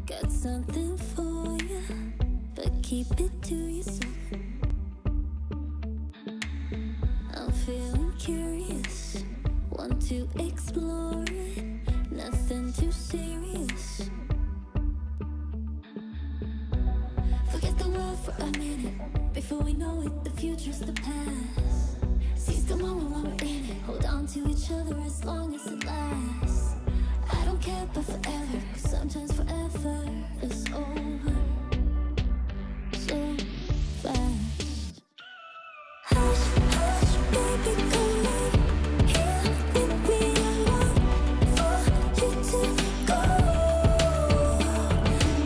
Got something for you, but keep it to yourself. I'm feeling curious, want to explore it. Nothing too serious. Forget the world for a minute. Before we know it, the future's the past. Seize the moment while we're in it. Hold on to each other as long as it lasts. I don't care about forever, 'cause sometimes forever is over so fast. Hush, hush, baby, come in here with me. I want for you to go.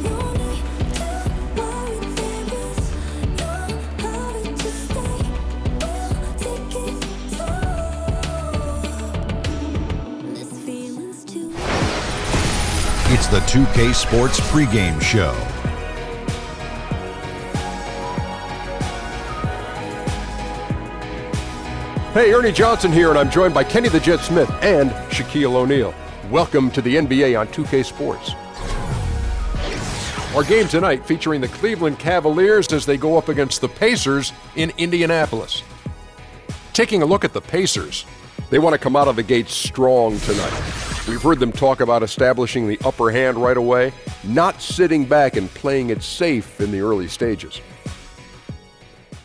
No need to worry, there is no hurry to stay. We'll take it slow. This feeling's too. It's the 2K Sports pregame show. Hey, Ernie Johnson here, and I'm joined by Kenny the Jet Smith and Shaquille O'Neal. Welcome to the NBA on 2K Sports. Our game tonight featuring the Cleveland Cavaliers as they go up against the Pacers in Indianapolis. Taking a look at the Pacers, they want to come out of the gate strong tonight. We've heard them talk about establishing the upper hand right away, not sitting back and playing it safe in the early stages.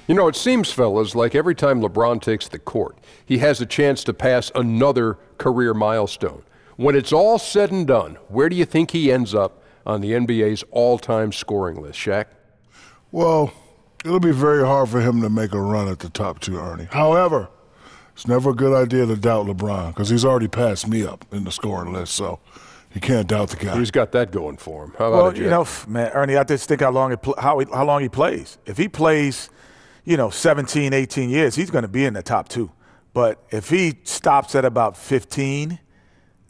You know, it seems, fellas, like every time LeBron takes the court, he has a chance to pass another career milestone. When it's all said and done, where do you think he ends up on the NBA's all-time scoring list, Shaq? Well, it'll be very hard for him to make a run at the top two, Ernie. However, it's never a good idea to doubt LeBron because he's already passed me up in the scoring list, so you can't doubt the guy. Who's got that going for him? How about it, Jeff? You know, man, Ernie, I just think how long he plays. If he plays, 17, 18 years, he's going to be in the top two. But if he stops at about 15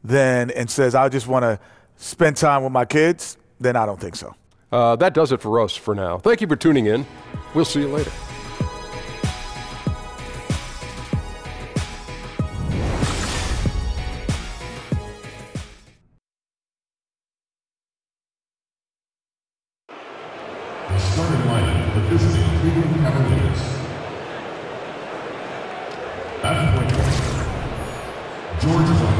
then and says, I just want to spend time with my kids, then I don't think so. That does it for us for now. Thank you for tuning in. We'll see you later. The starting lineup for the visiting Cleveland Cavaliers. At point guard, George Hill.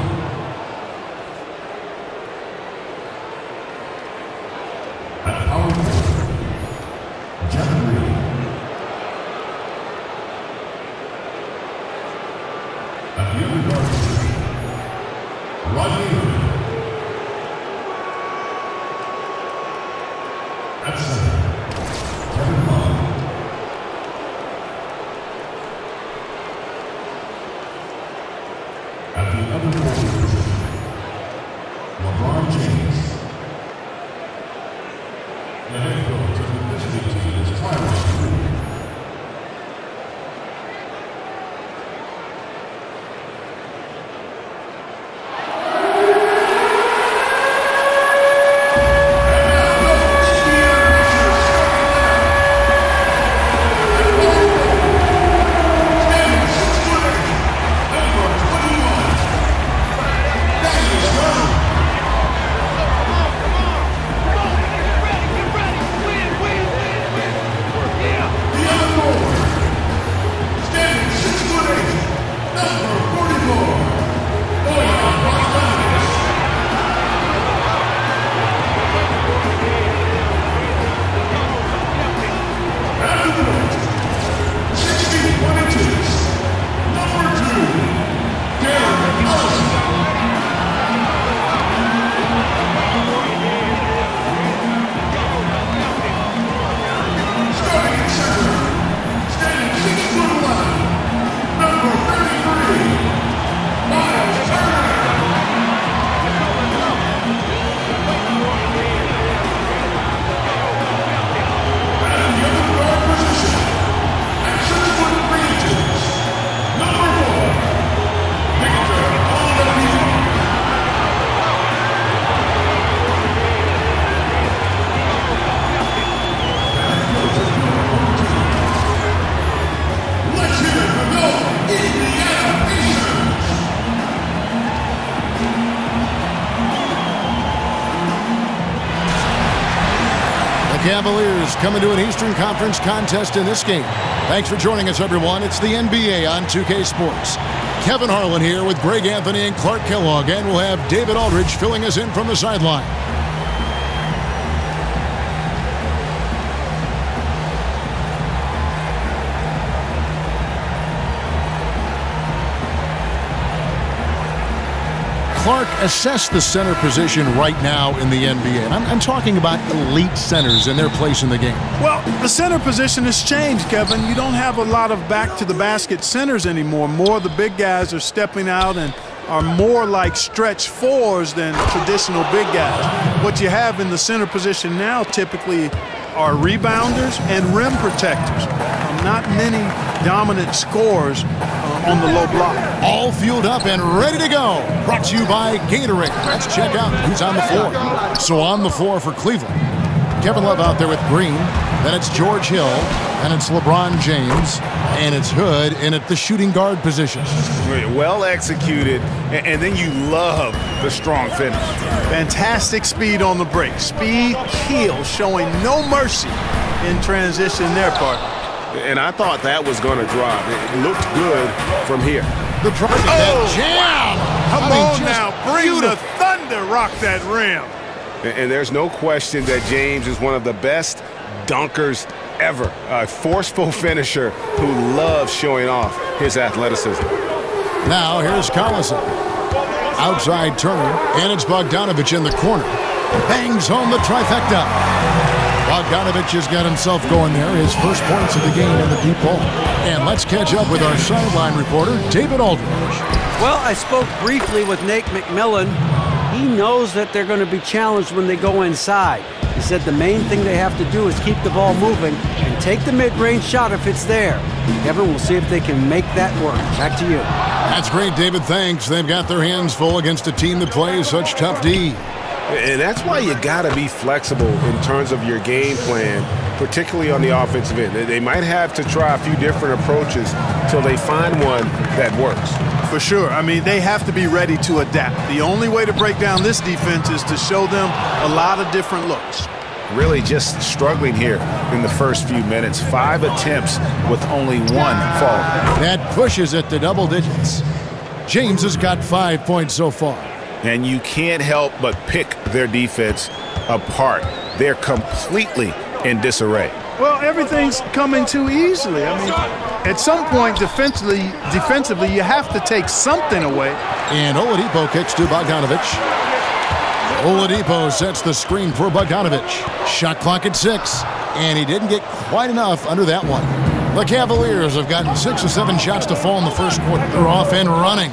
At power forward, Jeff Green. At the other guard position, Rodney Hood. At center, Kevin Love. At the other forward position, LeBron James. The head coach of the visiting team is Tyler Green. Cavaliers coming to an Eastern Conference contest in this game. Thanks for joining us, everyone. It's the NBA on 2K Sports. Kevin Harlan here with Greg Anthony and Clark Kellogg, and we'll have David Aldridge filling us in from the sideline. Clark, assess the center position right now in the NBA. I'm talking about elite centers and their place in the game. Well, the center position has changed, Kevin. You don't have a lot of back-to-the-basket centers anymore. More of the big guys are stepping out and are more like stretch fours than traditional big guys. What you have in the center position now typically are rebounders and rim protectors. Not many dominant scorers on the low block. All fueled up and ready to go. Brought to you by Gatorade. Let's check out who's on the floor. So on the floor for Cleveland, Kevin Love out there with Green. Then it's George Hill. Then it's LeBron James. And it's Hood in at the shooting guard position. Well executed. And then you love the strong finish. Fantastic speed on the break. Speed kill, showing no mercy in transition their part. And I thought that was going to drop. It looked good from here. The that jam! Come on now, bring the thunder, rock that rim. And there's no question that James is one of the best dunkers ever. A forceful finisher who loves showing off his athleticism. Now here's Collison. Outside Turner, and it's Bogdanovich in the corner. Bangs home the trifecta. Bogdanovich has got himself going there, his first points of the game in the deep ball. And let's catch up with our sideline reporter, David Aldridge. Well, I spoke briefly with Nate McMillan. He knows that they're going to be challenged when they go inside. He said the main thing they have to do is keep the ball moving and take the mid-range shot if it's there. Kevin, we'll see if they can make that work. Back to you. That's great, David. Thanks. They've got their hands full against a team that plays such tough D. And that's why you got to be flexible in terms of your game plan, particularly on the offensive end. They might have to try a few different approaches till they find one that works. For sure. I mean, they have to be ready to adapt. The only way to break down this defense is to show them a lot of different looks. Really just struggling here in the first few minutes. 5 attempts with only 1 fall. That pushes it to double digits. James has got 5 points so far. And you can't help but pick their defense apart. They're completely in disarray. Well, everything's coming too easily. I mean, at some point defensively, you have to take something away. And Oladipo kicks to Bogdanovich. Oladipo sets the screen for Bogdanovich. Shot clock at 6. And he didn't get quite enough under that one. The Cavaliers have gotten 6 or 7 shots to fall in the first quarter. They're off and running.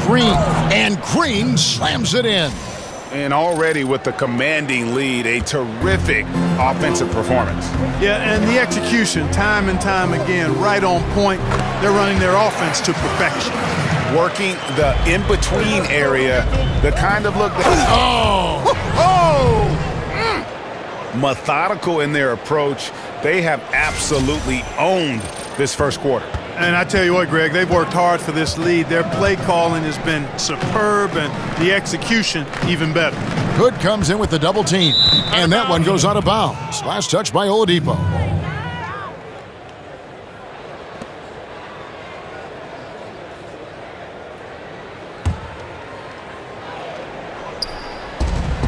Green slams it in. And already with the commanding lead, a terrific offensive performance. Yeah, and the execution, time and time again, right on point. They're running their offense to perfection. Working the in-between area, the kind of look that... Methodical in their approach. They have absolutely owned this first quarter. And I tell you what, Greg, they've worked hard for this lead. Their play calling has been superb, and the execution even better. Hood comes in with the double team, and that one goes out of bounds. Last touch by Oladipo.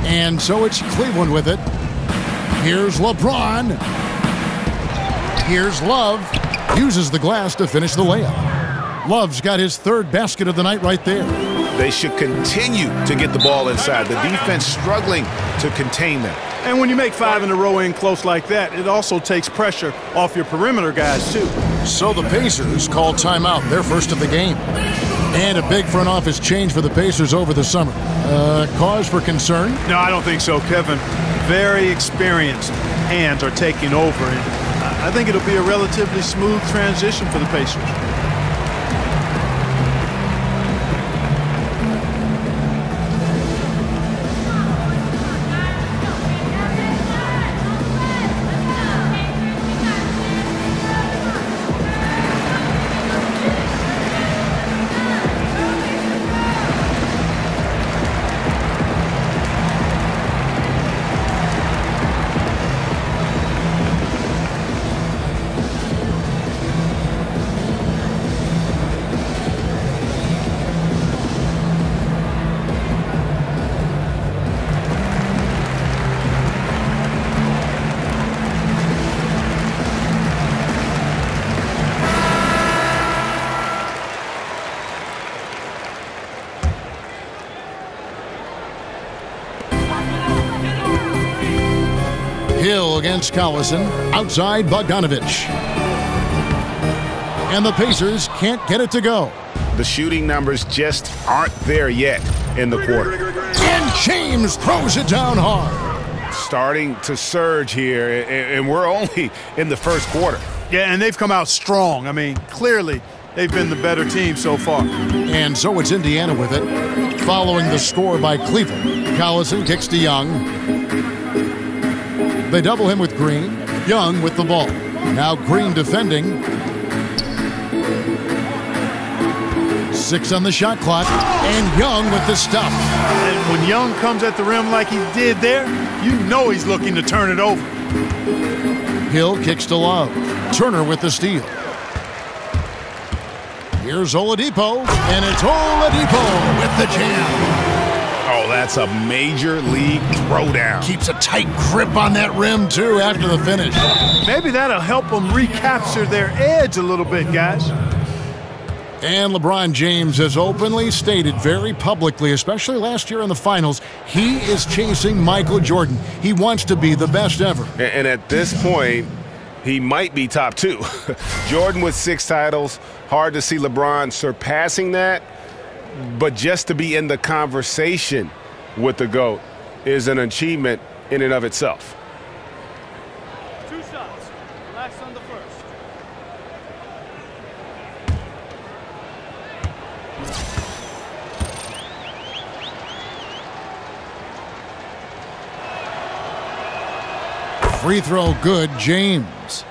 And so it's Cleveland with it. Here's LeBron. Here's Love. Uses the glass to finish the layup. Love's got his 3rd basket of the night right there. They should continue to get the ball inside. The defense struggling to contain them. And when you make 5 in a row in close like that, it also takes pressure off your perimeter guys, too. So the Pacers call timeout, their first of the game. And a big front office change for the Pacers over the summer. Cause for concern? No, I don't think so, Kevin. Very experienced hands are taking over, and I think it'll be a relatively smooth transition for the Pacers. Hill against Collison. Outside Bogdanovich. And the Pacers can't get it to go. The shooting numbers just aren't there yet in the quarter. And James throws it down hard. Starting to surge here, and we're only in the first quarter. Yeah, and they've come out strong. I mean, clearly they've been the better team so far. And so it's Indiana with it, following the score by Cleveland. Collison kicks to Young. They double him with Green. Young with the ball. Now Green defending. 6 on the shot clock, and Young with the stuff. And when Young comes at the rim like he did there, you know he's looking to turn it over. Hill kicks to Love. Turner with the steal. Here's Oladipo, and it's Oladipo with the jam. Oh, that's a major league throwdown. Keeps a tight grip on that rim, too, after the finish. Maybe that'll help them recapture their edge a little bit, guys. And LeBron James has openly stated very publicly, especially last year in the finals, he is chasing Michael Jordan. He wants to be the best ever. And at this point, he might be top 2. Jordan with 6 titles. Hard to see LeBron surpassing that. But just to be in the conversation with the GOAT is an achievement in and of itself. 2 shots. Relax on the first. Free throw good, James.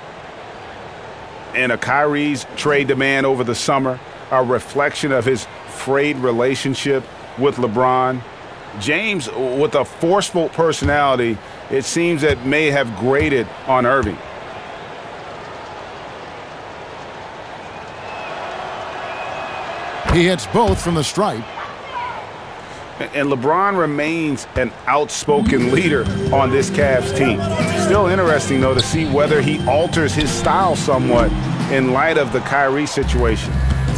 And a Kyrie's trade demand over the summer, a reflection of his frayed relationship with LeBron. James, with a forceful personality, it seems that may have grated on Irving. He hits both from the stripe. And LeBron remains an outspoken leader on this Cavs team. Still interesting, though, to see whether he alters his style somewhat in light of the Kyrie situation.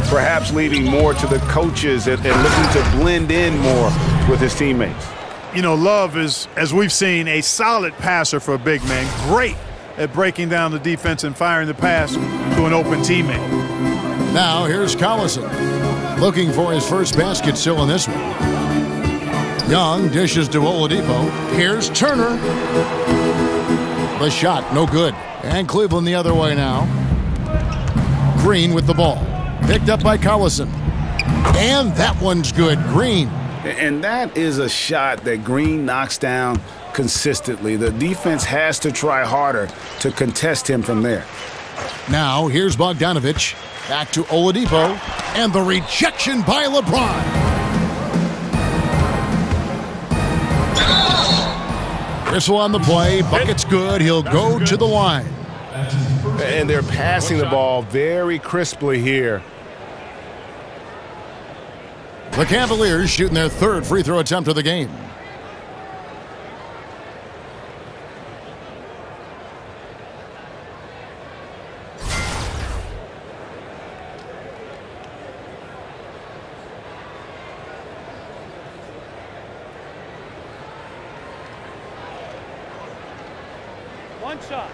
Perhaps leaving more to the coaches and looking to blend in more with his teammates. You know, Love is, as we've seen, a solid passer for a big man. Great at breaking down the defense and firing the pass to an open teammate. Now here's Collison, looking for his first basket still in this one. Young dishes to Oladipo. Here's Turner. The shot, no good. And Cleveland the other way now. Green with the ball. Picked up by Collison. And that one's good. Green. And that is a shot that Green knocks down consistently. The defense has to try harder to contest him from there. Now here's Bogdanovich. Back to Oladipo. And the rejection by LeBron. Whistle on the play. Bucket's good. He'll go to the line. And they're passing the ball very crisply here. The Cavaliers shooting their 3rd free throw attempt of the game. One shot.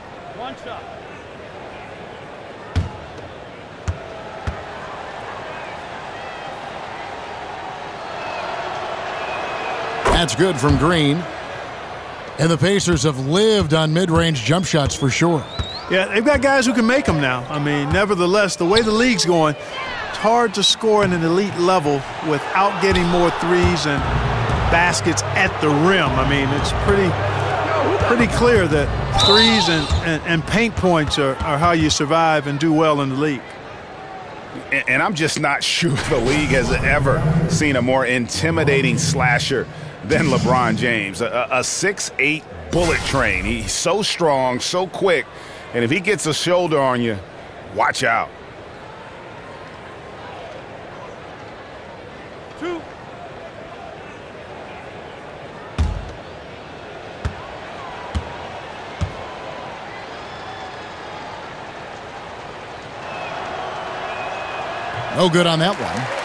That's good from Green. And the Pacers have lived on mid-range jump shots for sure. Yeah, they've got guys who can make them now. I mean, nevertheless, the way the league's going, it's hard to score at an elite level without getting more threes and baskets at the rim. I mean, it's pretty clear that threes and paint points are how you survive and do well in the league. And I'm just not sure the league has ever seen a more intimidating slasher than LeBron James. A 6'8" bullet train. He's so strong, so quick, and if he gets a shoulder on you, watch out. 2. No good on that one.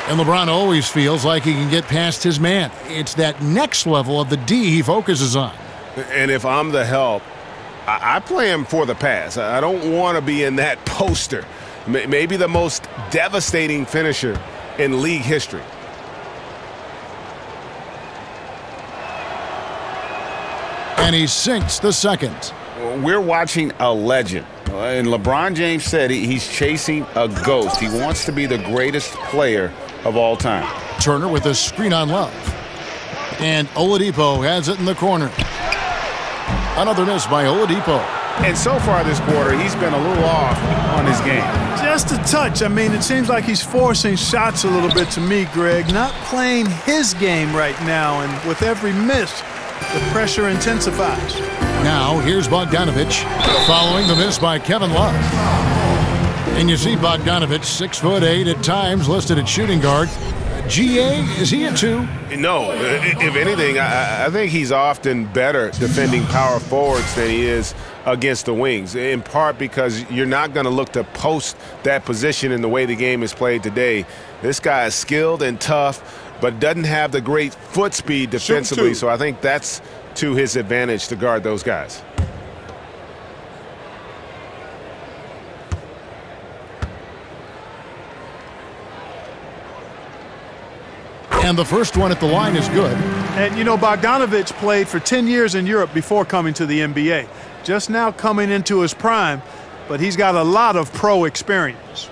And LeBron always feels like he can get past his man. It's that next level of the D he focuses on. And if I'm the help, I play him for the pass. I don't want to be in that poster. Maybe the most devastating finisher in league history. And he sinks the second. We're watching a legend. And LeBron James said he's chasing a ghost. He wants to be the greatest player of all time. Turner with a screen on Love. And Oladipo has it in the corner. Another miss by Oladipo. And so far this quarter, he's been a little off on his game. Just a touch. I mean, it seems like he's forcing shots a little bit to me, Greg. Not playing his game right now, and with every miss, the pressure intensifies. Now, here's Bogdanovich following the miss by Kevin Love. And you see Bogdanovich, 6'8" at times, listed at shooting guard. GA, is he a 2? No. If anything, I think he's often better defending power forwards than he is against the wings, in part because you're not going to look to post that position in the way the game is played today. This guy is skilled and tough, but doesn't have the great foot speed defensively, so I think that's to his advantage to guard those guys. And the first one at the line is good. And, you know, Bogdanovich played for 10 years in Europe before coming to the NBA. Just now coming into his prime, but he's got a lot of pro experience.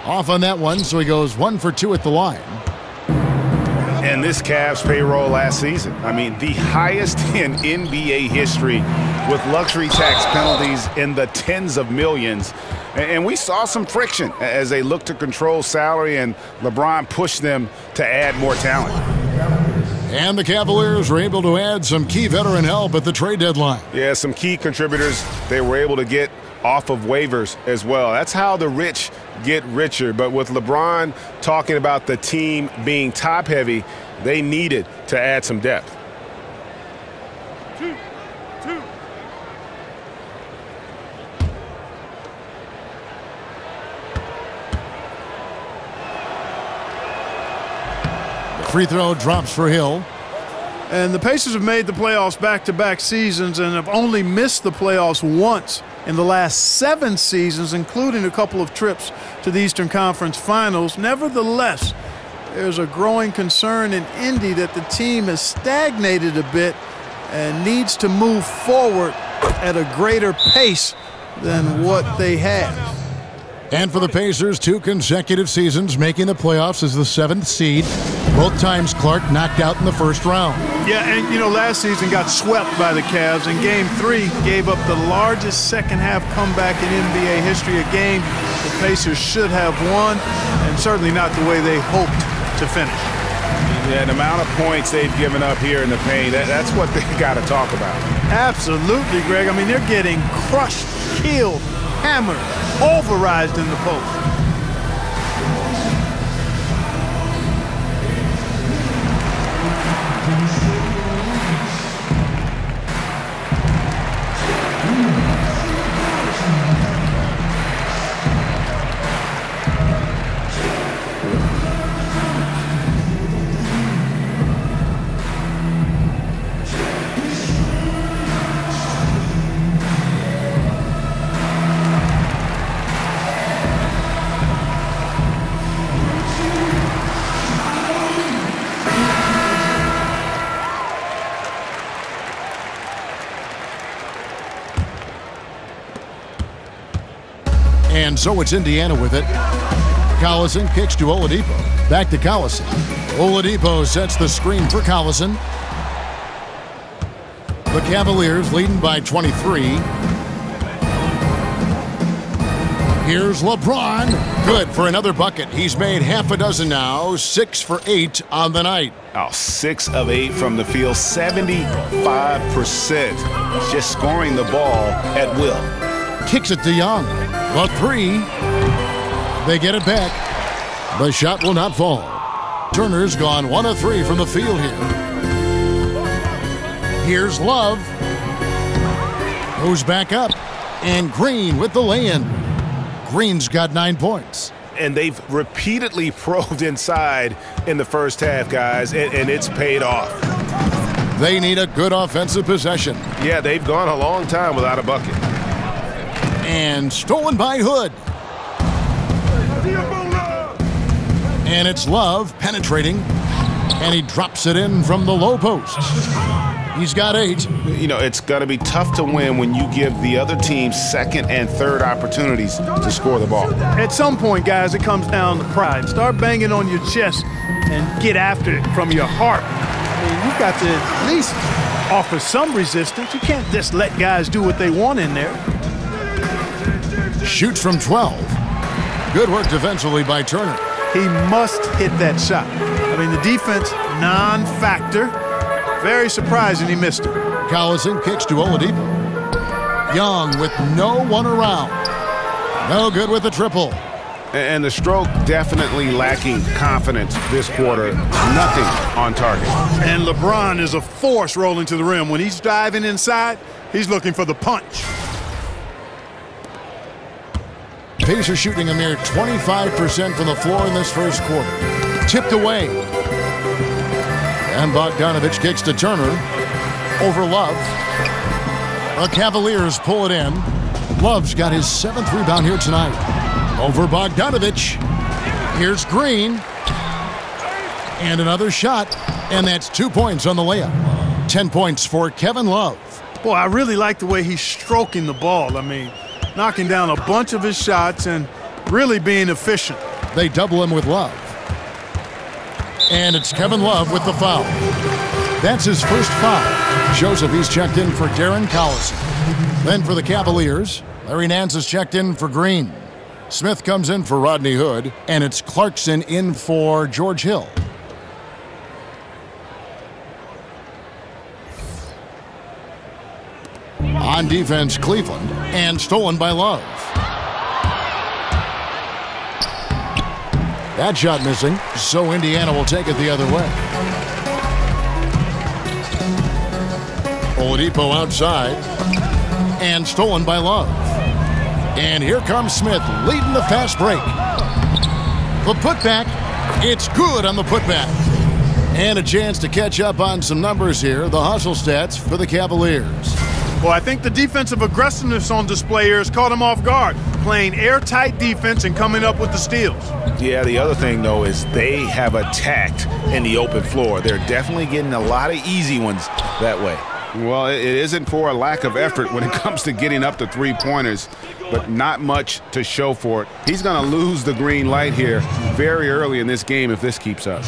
Off on that one, so he goes 1 for 2 at the line. And this Cavs payroll last season, I mean, the highest in NBA history with luxury tax penalties in the tens of millions. And we saw some friction as they looked to control salary, and LeBron pushed them to add more talent. And the Cavaliers were able to add some key veteran help at the trade deadline. Yeah, some key contributors they were able to get off of waivers as well. That's how the rich get richer. But with LeBron talking about the team being top-heavy, they needed to add some depth. The free throw drops for Hill. And the Pacers have made the playoffs back-to-back seasons and have only missed the playoffs once in the last 7 seasons, including a couple of trips to the Eastern Conference Finals. Nevertheless, there's a growing concern in Indy that the team has stagnated a bit and needs to move forward at a greater pace than what they have. And for the Pacers, 2 consecutive seasons making the playoffs as the 7th seed. Both times Clark knocked out in the first round. Yeah, and you know, last season got swept by the Cavs. In Game 3, gave up the largest second-half comeback in NBA history, a game the Pacers should have won, and certainly not the way they hoped to finish. Yeah, the amount of points they've given up here in the paint, that's what they got to talk about. Absolutely, Greg. I mean, they're getting crushed, killed, hammered, pulverized in the post. And so it's Indiana with it. Collison kicks to Oladipo. Back to Collison. Oladipo sets the screen for Collison. The Cavaliers leading by 23. Here's LeBron. Good for another bucket. He's made half a dozen now. 6 for 8 on the night. Oh, 6 of 8 from the field. 75%. Just scoring the ball at will. Kicks it to Young. The 3. They get it back. The shot will not fall. Turner's gone 1 of 3 from the field here. Here's Love. Goes back up. And Green with the lay-in. Green's got 9 points. And they've repeatedly probed inside in the first half, guys, and it's paid off. They need a good offensive possession. Yeah, they've gone a long time without a bucket. And stolen by Hood. And it's Love penetrating. And he drops it in from the low post. He's got 8. You know, it's going to be tough to win when you give the other team second and third opportunities to score the ball. At some point, guys, it comes down to pride. Start banging on your chest and get after it from your heart. I mean, you've got to at least offer some resistance. You can't just let guys do what they want in there. Shoots from 12. Good work defensively by Turner. He must hit that shot. I mean, the defense, non-factor. Very surprising he missed it. Collison kicks to Oladipo. Young with no one around. No good with the triple. And the stroke definitely lacking confidence this quarter. Nothing on target. And LeBron is a force rolling to the rim. When he's diving inside, he's looking for the punch. Pacers shooting a mere 25% from the floor in this first quarter. Tipped away. And Bogdanovich kicks to Turner. Over Love. The Cavaliers pull it in. Love's got his 7th rebound here tonight. Over Bogdanovich. Here's Green. And another shot. And that's 2 points on the layup. 10 points for Kevin Love. Boy, I really like the way he's stroking the ball. I mean, knocking down a bunch of his shots and really being efficient. They double him with Love. And it's Kevin Love with the foul. That's his first foul. Shows up he's checked in for Darren Collison. Then for the Cavaliers, Larry Nance is checked in for Green. Smith comes in for Rodney Hood, and it's Clarkson in for George Hill. On defense, Cleveland, and stolen by Love. That shot missing, so Indiana will take it the other way. Oladipo outside, and stolen by Love. And here comes Smith, leading the fast break. The putback, it's good on the putback. And a chance to catch up on some numbers here, the hustle stats for the Cavaliers. Well, I think the defensive aggressiveness on display here has caught him off guard, playing airtight defense and coming up with the steals. Yeah, the other thing, though, is they have attacked in the open floor. They're definitely getting a lot of easy ones that way. Well, it isn't for a lack of effort when it comes to getting up to three-pointers, but not much to show for it. He's going to lose the green light here very early in this game if this keeps up.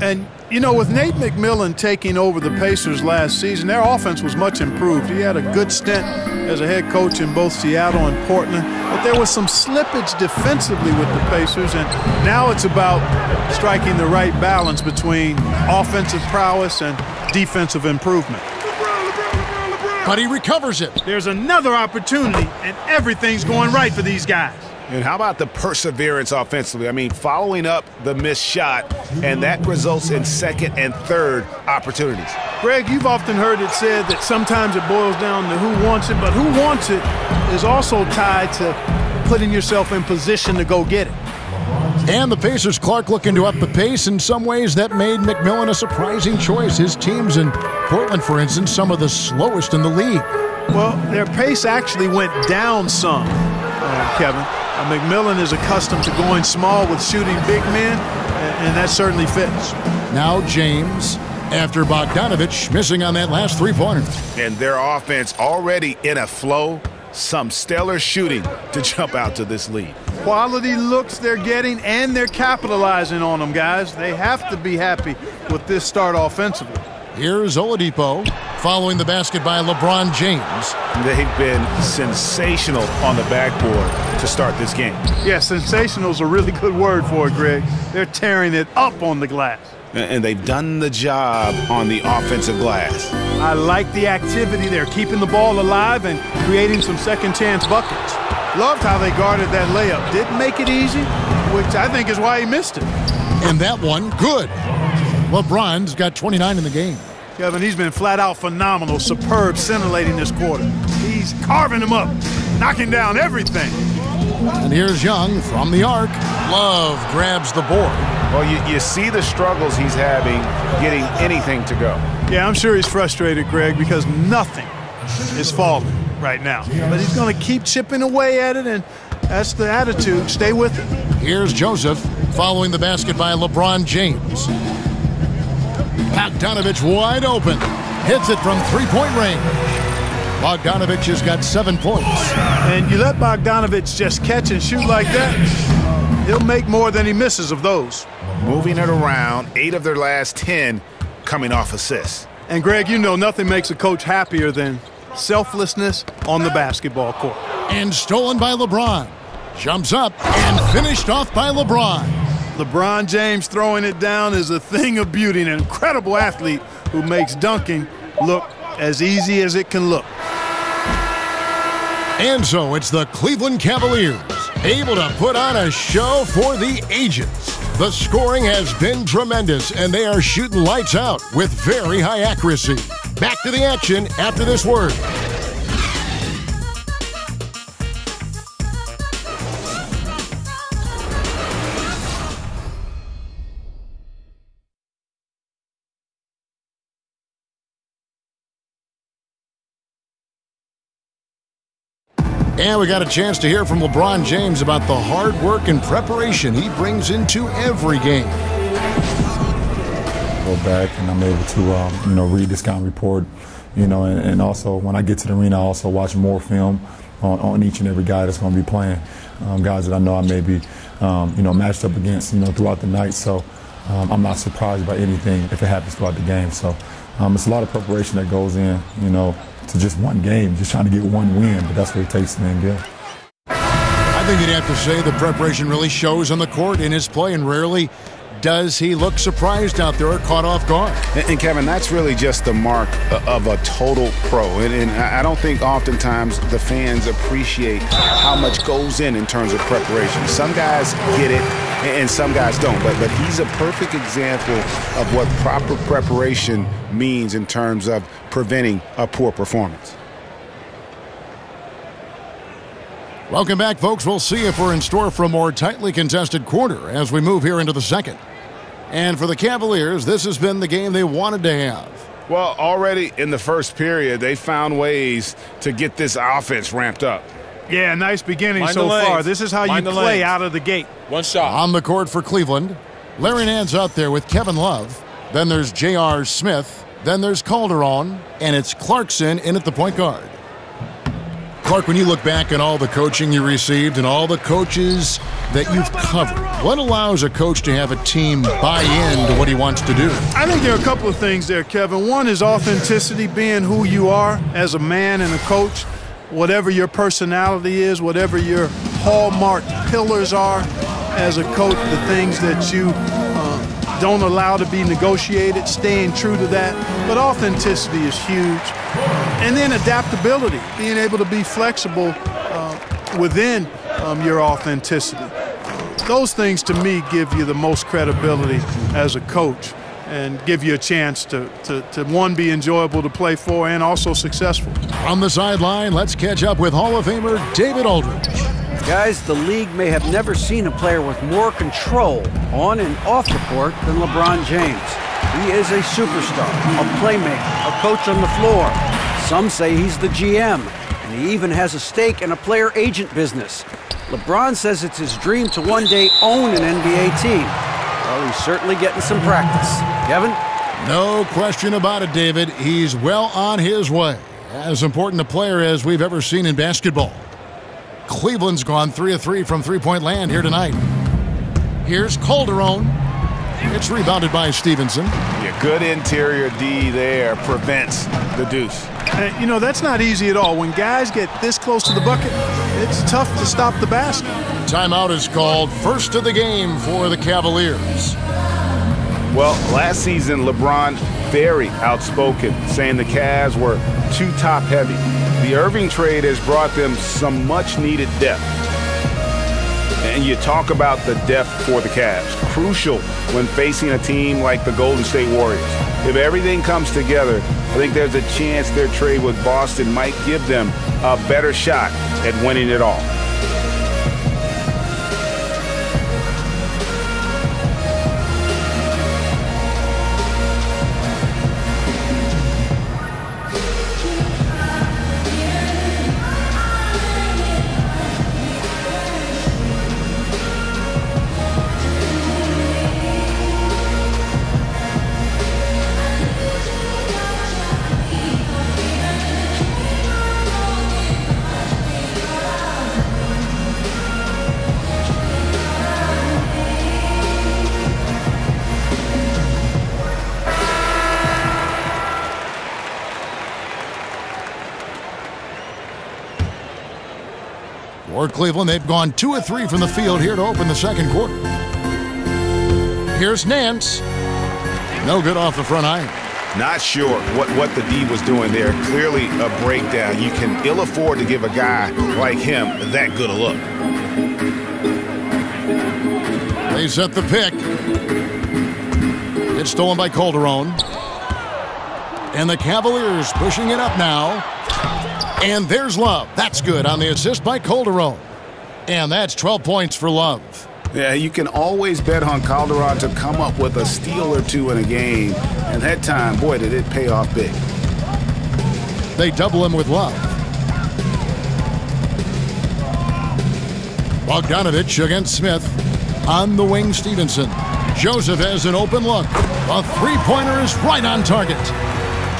And, you know, with Nate McMillan taking over the Pacers last season, their offense was much improved. He had a good stint as a head coach in both Seattle and Portland, but there was some slippage defensively with the Pacers, and now it's about striking the right balance between offensive prowess and defensive improvement. But he recovers it. There's another opportunity, and everything's going right for these guys. And how about the perseverance offensively? I mean, following up the missed shot, and that results in second and third opportunities. Greg, you've often heard it said that sometimes it boils down to who wants it, but who wants it is also tied to putting yourself in position to go get it. And the Pacers, Clark, looking to up the pace. In some ways, that made McMillan a surprising choice. His teams in Portland, for instance, some of the slowest in the league. Well, their pace actually went down some, Kevin. McMillan is accustomed to going small with shooting big men, and that certainly fits. Now James, after Bogdanovich missing on that last three-pointer. And their offense already in a flow, some stellar shooting to jump out to this lead. Quality looks they're getting, and they're capitalizing on them, guys. They have to be happy with this start offensively. Here's Oladipo following the basket by LeBron James. They've been sensational on the backboard to start this game. Yeah, sensational is a really good word for it, Greg. They're tearing it up on the glass. And they've done the job on the offensive glass. I like the activity. They're keeping the ball alive and creating some second-chance buckets. Loved how they guarded that layup. Didn't make it easy, which I think is why he missed it. And that one, good. LeBron's got 29 in the game. Kevin, he's been flat out phenomenal, superb, scintillating this quarter. He's carving them up, knocking down everything. And here's Young from the arc. Love grabs the board. Well, you see the struggles he's having getting anything to go. Yeah, I'm sure he's frustrated, Greg, because nothing is falling right now. But he's going to keep chipping away at it, and that's the attitude. Stay with it. Here's Joseph following the basket by LeBron James. Bogdanovich wide open. Hits it from three-point range. Bogdanovich has got 7 points. And you let Bogdanovich just catch and shoot like that, he'll make more than he misses of those. Moving it around, 8 of their last 10 coming off assists. And, Greg, you know nothing makes a coach happier than selflessness on the basketball court. And stolen by LeBron. Jumps up and finished off by LeBron. LeBron James throwing it down is a thing of beauty, an incredible athlete who makes dunking look as easy as it can look. And so it's the Cleveland Cavaliers, able to put on a show for the ages. The scoring has been tremendous, and they are shooting lights out with very high accuracy. Back to the action after this word. And we got a chance to hear from LeBron James about the hard work and preparation he brings into every game. Go back and I'm able to, read the scouting report, and also when I get to the arena, I also watch more film on each and every guy that's going to be playing, guys that I know I may be, matched up against, throughout the night. So I'm not surprised by anything if it happens throughout the game. So it's a lot of preparation that goes in, to just one game, just trying to get one win, but that's what it takes to win good. I think you'd have to say the preparation really shows on the court in his play, and rarely does he look surprised out there or caught off guard. And Kevin, that's really just the mark of a total pro. And I don't think oftentimes the fans appreciate how much goes in terms of preparation. Some guys get it and some guys don't. But he's a perfect example of what proper preparation means in terms of preventing a poor performance. Welcome back, folks. We'll see if we're in store for a more tightly contested quarter as we move here into the second. And for the Cavaliers, this has been the game they wanted to have. Well, already in the first period, they found ways to get this offense ramped up. Yeah, nice beginning so far. This is how you play out of the gate. One shot. On the court for Cleveland, Larry Nance out there with Kevin Love. Then there's J.R. Smith. Then there's Calderon. And it's Clarkson in at the point guard. Clark, when you look back at all the coaching you received and all the coaches that you've covered, what allows a coach to have a team buy into what he wants to do? I think there are a couple of things there, Kevin. One is authenticity, being who you are as a man and a coach. Whatever your personality is, whatever your hallmark pillars are as a coach, the things that you don't allow to be negotiated, staying true to that. But authenticity is huge. And then adaptability, being able to be flexible within your authenticity. Those things, to me, give you the most credibility as a coach and give you a chance to one, be enjoyable to play for and also successful. On the sideline, let's catch up with Hall of Famer David Aldridge. Guys, the league may have never seen a player with more control on and off the court than LeBron James. He is a superstar, a playmaker, a coach on the floor. Some say he's the GM, and he even has a stake in a player agent business. LeBron says it's his dream to one day own an NBA team. Well, he's certainly getting some practice. Kevin? No question about it, David. He's well on his way. As important a player as we've ever seen in basketball. Cleveland's gone 3 of 3 from three-point land here tonight. Here's Calderon. It's rebounded by Stevenson. Yeah, good interior D there prevents the deuce. And, that's not easy at all. When guys get this close to the bucket, it's tough to stop the basket. Timeout is called. First of the game for the Cavaliers. Well, last season, LeBron very outspoken, saying the Cavs were too top-heavy. The Irving trade has brought them some much-needed depth. And you talk about the depth for the Cavs. Crucial when facing a team like the Golden State Warriors. If everything comes together, I think there's a chance their trade with Boston might give them a better shot at winning it all. For Cleveland, they've gone 2 of 3 from the field here to open the second quarter. Here's Nance. No good off the front iron. Not sure what the D was doing there. Clearly a breakdown. You can ill afford to give a guy like him that good a look. They set the pick. It's stolen by Calderon. And the Cavaliers pushing it up now. And there's Love. That's good on the assist by Calderon. And that's 12 points for Love. Yeah, you can always bet on Calderon to come up with a steal or two in a game. And that time, boy, did it pay off big. They double him with Love. Bogdanovich against Smith. On the wing, Stevenson. Joseph has an open look. A three-pointer is right on target.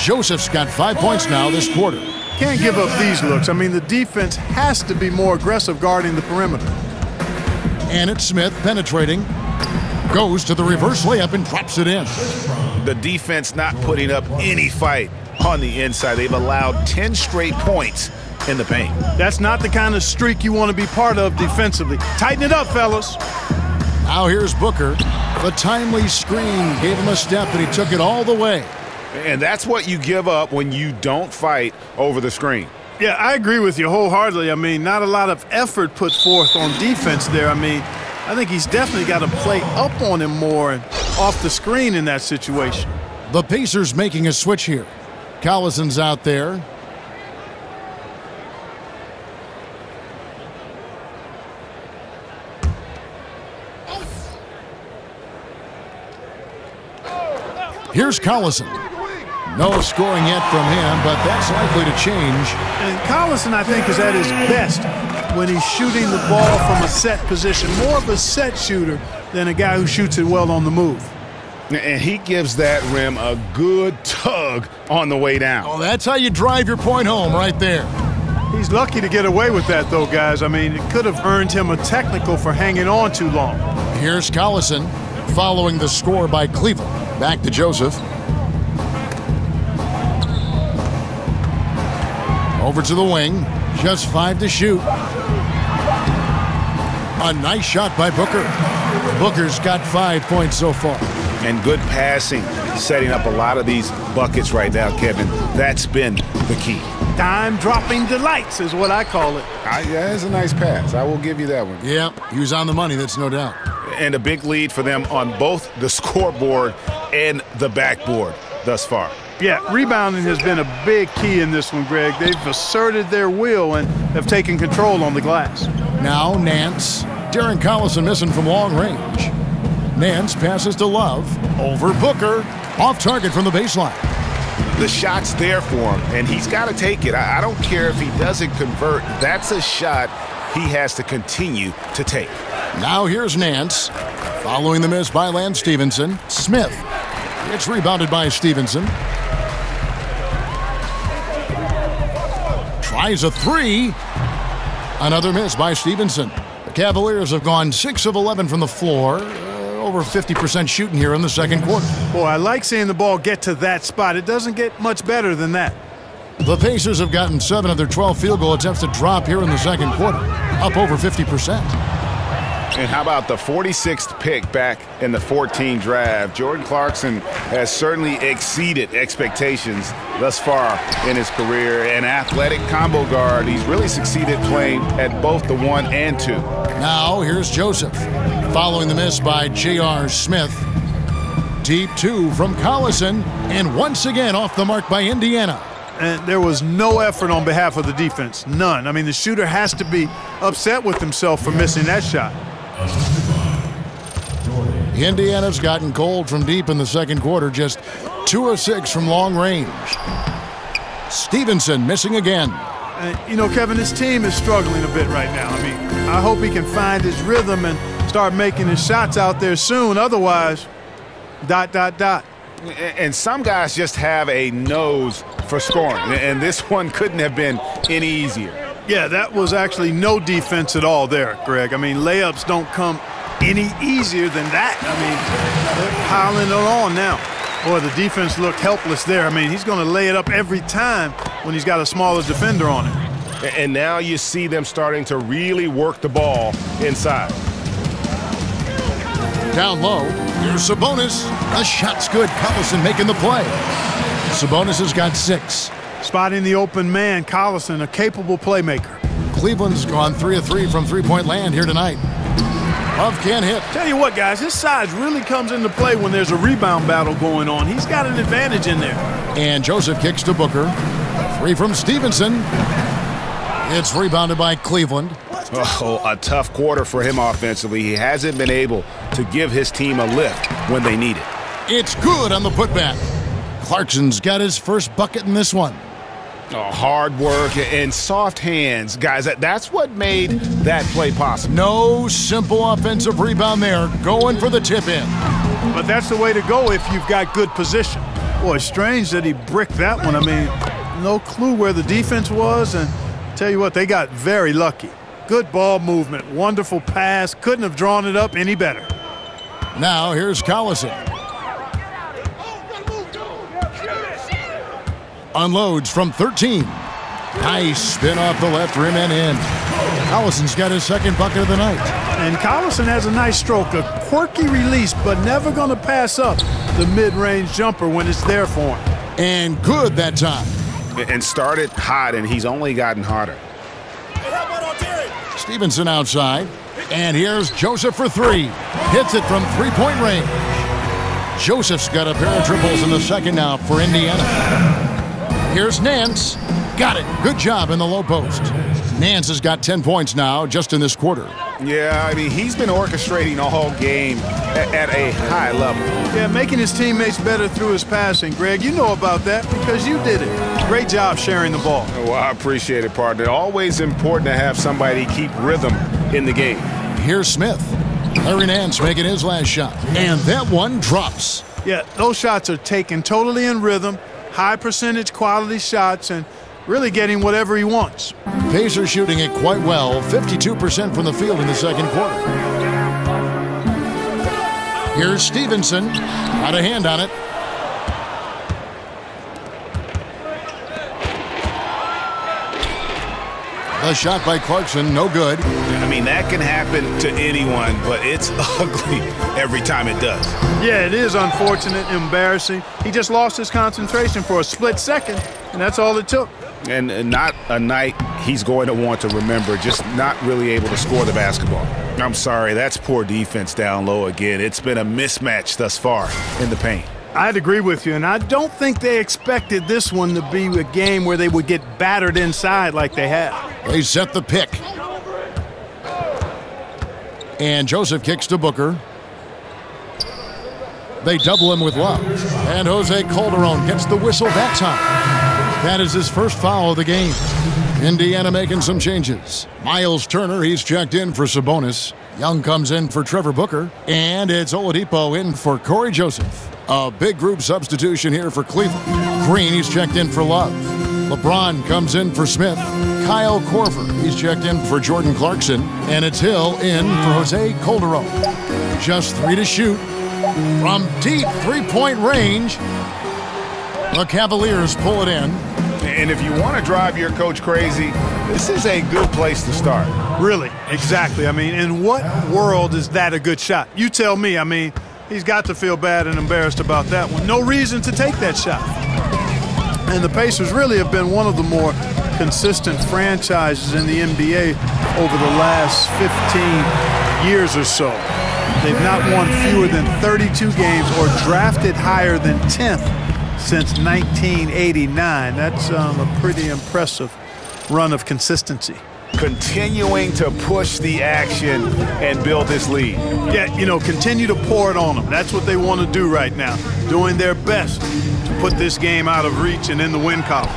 Joseph's got 5 points now this quarter. Can't give up these looks. I mean, the defense has to be more aggressive guarding the perimeter. And it's Smith penetrating. Goes to the reverse layup and drops it in. The defense not putting up any fight on the inside. They've allowed 10 straight points in the paint. That's not the kind of streak you want to be part of defensively. Tighten it up, fellas. Now here's Booker. The timely screen gave him a step, and he took it all the way. And that's what you give up when you don't fight over the screen. Yeah, I agree with you wholeheartedly. I mean, not a lot of effort put forth on defense there. I mean, I think he's definitely got to play up on him more and off the screen in that situation. The Pacers making a switch here. Collison's out there. Here's Collison. No scoring yet from him, but that's likely to change. And Collison, I think, is at his best when he's shooting the ball from a set position. More of a set shooter than a guy who shoots it well on the move. And he gives that rim a good tug on the way down. Oh, that's how you drive your point home right there. He's lucky to get away with that, though, guys. I mean, it could have earned him a technical for hanging on too long. Here's Collison following the score by Cleveland. Back to Joseph. Over to the wing. Just 5 to shoot. A nice shot by Booker. Booker's got 5 points so far. And good passing, setting up a lot of these buckets right now, Kevin. That's been the key. Dime-dropping delights is what I call it. That's a nice pass. I will give you that one. Yeah, he was on the money, that's no doubt. And a big lead for them on both the scoreboard and the backboard thus far. Yeah, rebounding has been a big key in this one, Greg. They've asserted their will and have taken control on the glass. Now Nance. Darren Collison missing from long range. Nance passes to Love. Over Booker. Off target from the baseline. The shot's there for him, and he's got to take it. I don't care if he doesn't convert. That's a shot he has to continue to take. Now here's Nance. Following the miss by Lance Stevenson. Smith. It's rebounded by Stevenson. Tries a three. Another miss by Stevenson. The Cavaliers have gone 6 of 11 from the floor. Over 50% shooting here in the second quarter. Boy, I like seeing the ball get to that spot. It doesn't get much better than that. The Pacers have gotten 7 of their 12 field goal attempts to drop here in the second quarter. Up over 50%. And how about the 46th pick back in the 14 draft? Jordan Clarkson has certainly exceeded expectations thus far in his career. An athletic combo guard. He's really succeeded playing at both the 1 and 2. Now here's Joseph. Following the miss by J.R. Smith. Deep 2 from Collison. And once again off the mark by Indiana. And there was no effort on behalf of the defense. None. I mean, the shooter has to be upset with himself for missing that shot. Indiana's gotten cold from deep in the second quarter, just 2 of 6 from long range. Stevenson missing again. You know, Kevin, this team is struggling a bit right now. I mean, I hope he can find his rhythm and start making his shots out there soon. Otherwise, ... And some guys just have a nose for scoring, and this one couldn't have been any easier. Yeah, that was actually no defense at all there, Greg. I mean, layups don't come any easier than that. I mean, they're piling it on now. Boy, the defense looked helpless there. I mean, he's going to lay it up every time when he's got a smaller defender on him. And now you see them starting to really work the ball inside. Down low, here's Sabonis. The shot's good. Collison making the play. Sabonis has got 6. Spotting the open man, Collison, a capable playmaker. Cleveland's gone 3 of 3 from three-point land here tonight. Love can't hit. Tell you what, guys, his size really comes into play when there's a rebound battle going on. He's got an advantage in there. And Joseph kicks to Booker. 3 from Stevenson. It's rebounded by Cleveland. Oh, a tough quarter for him offensively. He hasn't been able to give his team a lift when they need it. It's good on the putback. Clarkson's got his first bucket in this one. Oh, hard work and soft hands. Guys, that's what made that play possible. No simple offensive rebound there. Going for the tip-in. But that's the way to go if you've got good position. Boy, strange that he bricked that one. I mean, no clue where the defense was, and tell you what, they got very lucky. Good ball movement, wonderful pass. Couldn't have drawn it up any better. Now here's Collison. Unloads from 13. Nice spin off the left rim and in. Collison's got his second bucket of the night. And Collison has a nice stroke, a quirky release, but never going to pass up the mid-range jumper when it's there for him. And good that time. And started hot, and he's only gotten hotter. Stevenson outside. And here's Joseph for 3. Hits it from three-point range. Joseph's got a pair of triples in the second now for Indiana. Here's Nance. Got it. Good job in the low post. Nance has got 10 points now just in this quarter. Yeah, I mean, he's been orchestrating all game at a high level. Yeah, making his teammates better through his passing. Greg, you know about that because you did it. Great job sharing the ball. Well, I appreciate it, partner. Always important to have somebody keep rhythm in the game. Here's Smith. Larry Nance making his last shot. And that one drops. Yeah, those shots are taken totally in rhythm, high percentage quality shots, and really getting whatever he wants. Pacers shooting it quite well, 52% from the field in the second quarter. Here's Stevenson. Got a hand on it. A shot by Clarkson, no good. I mean, that can happen to anyone, but it's ugly every time it does. Yeah, it is unfortunate, embarrassing. He just lost his concentration for a split second, and that's all it took. And not a night he's going to want to remember, just not really able to score the basketball. I'm sorry, that's poor defense down low again. It's been a mismatch thus far in the paint. I'd agree with you, and I don't think they expected this one to be a game where they would get battered inside like they have. They set the pick. And Joseph kicks to Booker. They double him with Love. And Jose Calderon gets the whistle that time. That is his first foul of the game. Indiana making some changes. Miles Turner, he's checked in for Sabonis. Young comes in for Trevor Booker. And it's Oladipo in for Corey Joseph. A big group substitution here for Cleveland. Green, he's checked in for Love. LeBron comes in for Smith. Kyle Korver, he's checked in for Jordan Clarkson. And it's Hill in for Jose Calderon. Just 3 to shoot. From deep three-point range, the Cavaliers pull it in. And if you want to drive your coach crazy, this is a good place to start. Really, exactly. I mean, in what world is that a good shot? You tell me. I mean, he's got to feel bad and embarrassed about that one. No reason to take that shot. And the Pacers really have been one of the more consistent franchises in the NBA over the last 15 years or so. They've not won fewer than 32 games or drafted higher than 10th since 1989. That's a pretty impressive run of consistency. Continuing to push the action and build this lead. Yeah, you know, continue to pour it on them. That's what they want to do right now, doing their best to put this game out of reach and in the win column.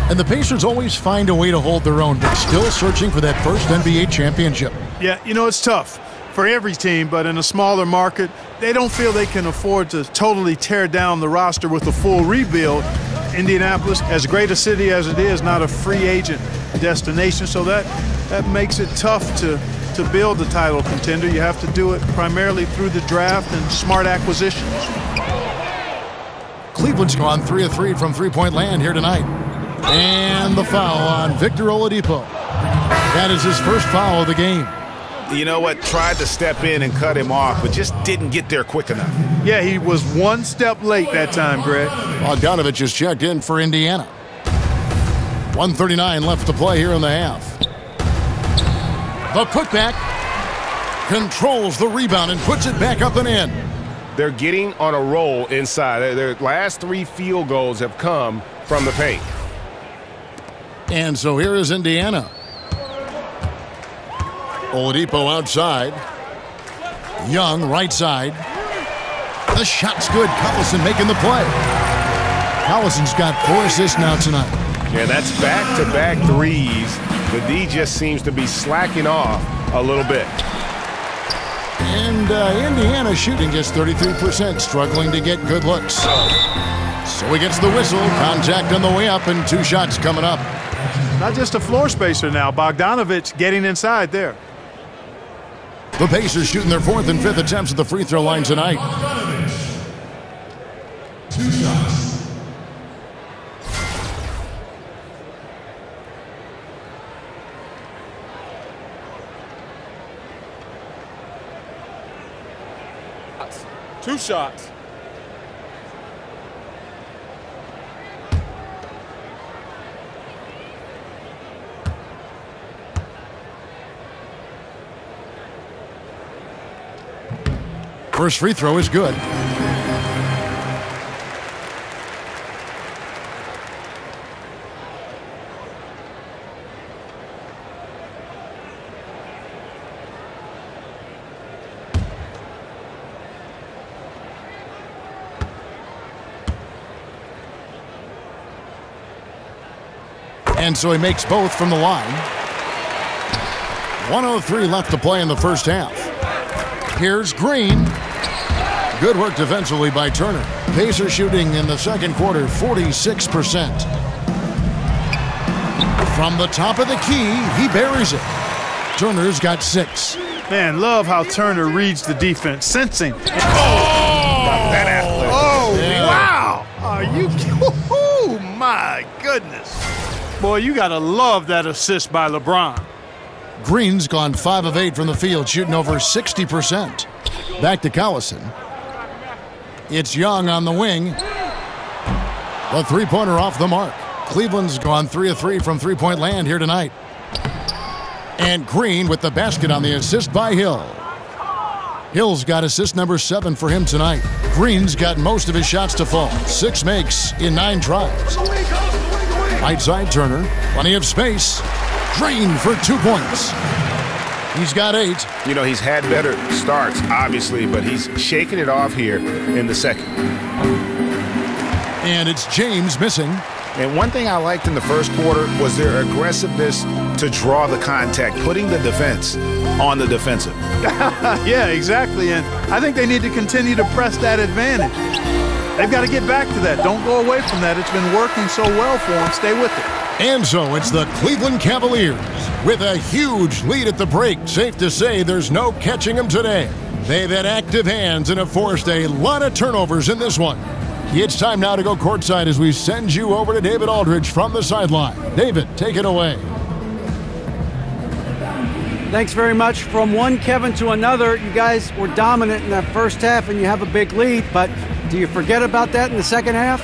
And the Pacers always find a way to hold their own, but still searching for that first NBA championship. Yeah, you know, it's tough for every team, but in a smaller market, they don't feel they can afford to totally tear down the roster with a full rebuild. Indianapolis, as great a city as it is, not a free agent destination, so that makes it tough to build a title contender. You have to do it primarily through the draft and smart acquisitions. Cleveland's gone 3 of 3 from three-point land here tonight. And the foul on Victor Oladipo. That is his first foul of the game. You know what? Tried to step in and cut him off, but just didn't get there quick enough. Yeah, he was one step late that time, Greg. Bogdanovich is checked in for Indiana. 1:39 left to play here in the half. The putback controls the rebound and puts it back up and in. They're getting on a roll inside. Their last 3 field goals have come from the paint. And so here is Indiana. Oladipo outside. Young right side. The shot's good. Collison making the play. Collison's got 4 assists now tonight. Yeah, that's back-to-back threes. The D just seems to be slacking off a little bit. And Indiana shooting just 33%, struggling to get good looks. So he gets the whistle. Contact on the way up and 2 shots coming up. Not just a floor spacer now. Bogdanovich getting inside there. The Pacers shooting their 4th and 5th attempts at the free throw line tonight. 2 shots. Two shots. First free throw is good. And so he makes both from the line. 1:03 left to play in the first half. Here's Green. Good work defensively by Turner. Pacers shooting in the second quarter 46%. From the top of the key, he buries it. Turner's got 6. Man, love how Turner reads the defense, sensing. Wow! Are you? Oh my goodness! Boy, you gotta love that assist by LeBron. Green's gone 5 of 8 from the field, shooting over 60%. Back to Collison. It's Young on the wing. The three-pointer off the mark. Cleveland's gone 3 of 3 from three-point land here tonight. And Green with the basket on the assist by Hill. Hill's got assist number 7 for him tonight. Green's got most of his shots to fall. 6 makes in 9 tries. Right side Turner. Plenty of space. Green for 2 points. He's got 8. You know, he's had better starts, obviously, but he's shaking it off here in the second. And it's James missing. And one thing I liked in the first quarter was their aggressiveness to draw the contact, putting the defense on the defensive. Yeah, exactly. And I think they need to continue to press that advantage. They've got to get back to that. Don't go away from that. It's been working so well for them. Stay with it. And so it's the Cleveland Cavaliers with a huge lead at the break. Safe to say there's no catching them today. They've had active hands and have forced a lot of turnovers in this one. It's time now to go courtside as we send you over to David Aldridge from the sideline. David, take it away. Thanks very much. From one Kevin to another, you guys were dominant in that first half and you have a big lead, but do you forget about that in the second half?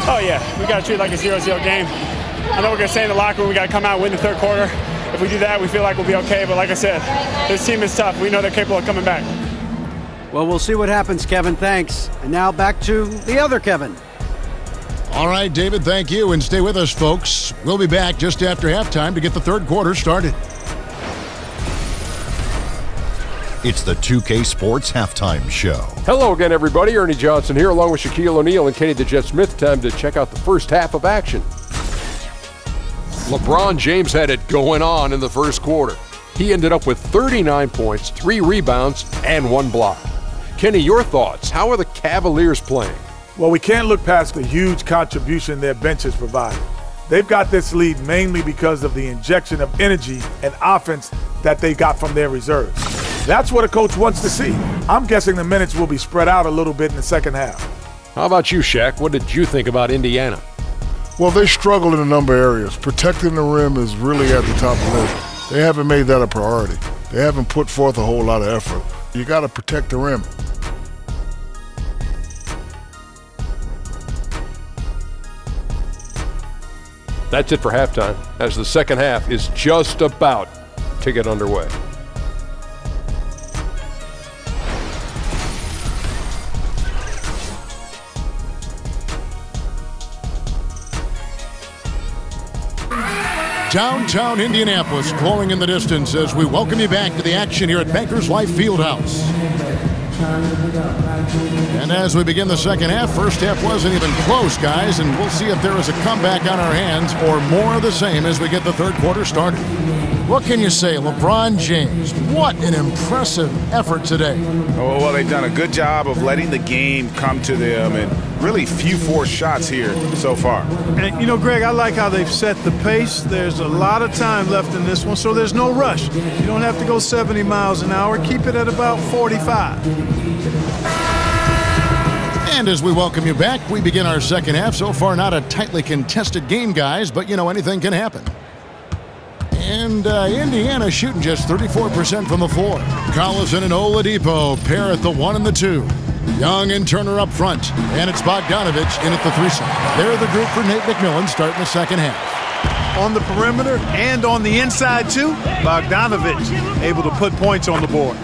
Oh, yeah. We got to treat it like a 0-0 game. I know we're going to stay in the locker room. We got to come out and win the third quarter. If we do that, we feel like we'll be okay. But like I said, this team is tough. We know they're capable of coming back. Well, we'll see what happens, Kevin. Thanks. And now back to the other Kevin. All right, David, thank you. And stay with us, folks. We'll be back just after halftime to get the third quarter started. It's the 2K Sports Halftime Show. Hello again, everybody. Ernie Johnson here, along with Shaquille O'Neal and Kenny the Jet Smith. Time to check out the first half of action. LeBron James had it going on in the first quarter. He ended up with 39 points, 3 rebounds, and 1 block. Kenny, your thoughts? How are the Cavaliers playing? Well, we can't look past the huge contribution their bench has provided. They've got this lead mainly because of the injection of energy and offense that they got from their reserves. That's what a coach wants to see. I'm guessing the minutes will be spread out a little bit in the second half. How about you, Shaq? What did you think about Indiana? Well, they struggle in a number of areas. Protecting the rim is really at the top of the list. They haven't made that a priority. They haven't put forth a whole lot of effort. You got to protect the rim. That's it for halftime, as the second half is just about to get underway. Downtown Indianapolis glowing in the distance as we welcome you back to the action here at Bankers Life Fieldhouse. And as we begin the second half, first half wasn't even close, guys, and we'll see if there is a comeback on our hands or more of the same as we get the third quarter started. What can you say, LeBron James? What an impressive effort today. Oh, well, they've done a good job of letting the game come to them, and really few forced shots here so far. And, you know, Greg, I like how they've set the pace. There's a lot of time left in this one, so there's no rush. You don't have to go 70 miles an hour. Keep it at about 45. And as we welcome you back, we begin our second half. So far, not a tightly contested game, guys, but, you know, anything can happen. And Indiana shooting just 34% from the floor. Collison and Oladipo pair at the 1 and the 2. Young and Turner up front. And it's Bogdanovich in at the 3 side. They're the group for Nate McMillan starting the second half. On the perimeter and on the inside, too, Bogdanovich able to put points on the board.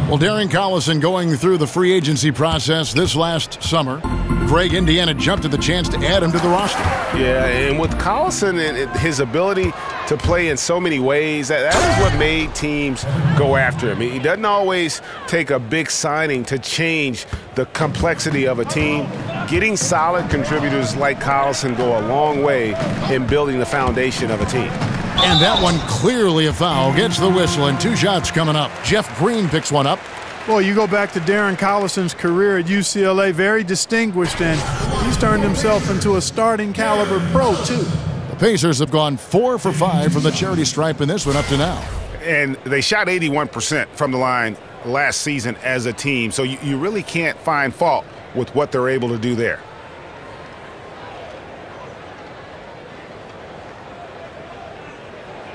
Well, Darren Collison going through the free agency process this last summer. Greg, Indiana jumped at the chance to add him to the roster. Yeah, and with Collison and his ability to play in so many ways, that is what made teams go after him. He doesn't always take a big signing to change the complexity of a team. Getting solid contributors like Collison go a long way in building the foundation of a team. And that one clearly a foul. Gets the whistle, and 2 shots coming up. Jeff Green picks one up. Well, you go back to Darren Collison's career at UCLA, very distinguished, and he's turned himself into a starting caliber pro, too. The Pacers have gone 4 for 5 from the charity stripe in this one up to now. And they shot 81% from the line last season as a team, so you really can't find fault with what they're able to do there.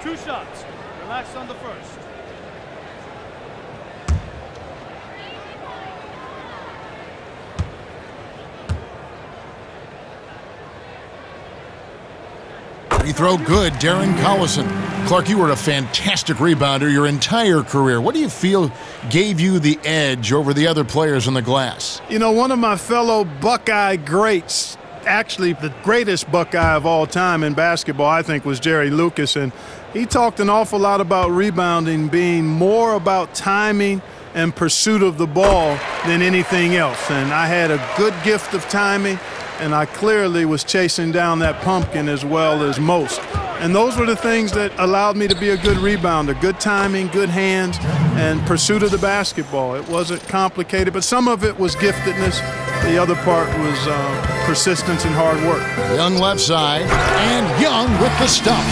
Two shots. Relax on the first. Free throw good, Darren Collison. Clark, you were a fantastic rebounder your entire career. What do you feel gave you the edge over the other players in the glass? You know, one of my fellow Buckeye greats, actually the greatest Buckeye of all time in basketball, I think, was Jerry Lucas, and he talked an awful lot about rebounding being more about timing and pursuit of the ball than anything else. And I had a good gift of timing, and I clearly was chasing down that pumpkin as well as most. And those were the things that allowed me to be a good rebounder, good timing, good hands, and pursuit of the basketball. It wasn't complicated, but some of it was giftedness. The other part was persistence and hard work. Young left side, and Young with the stuff.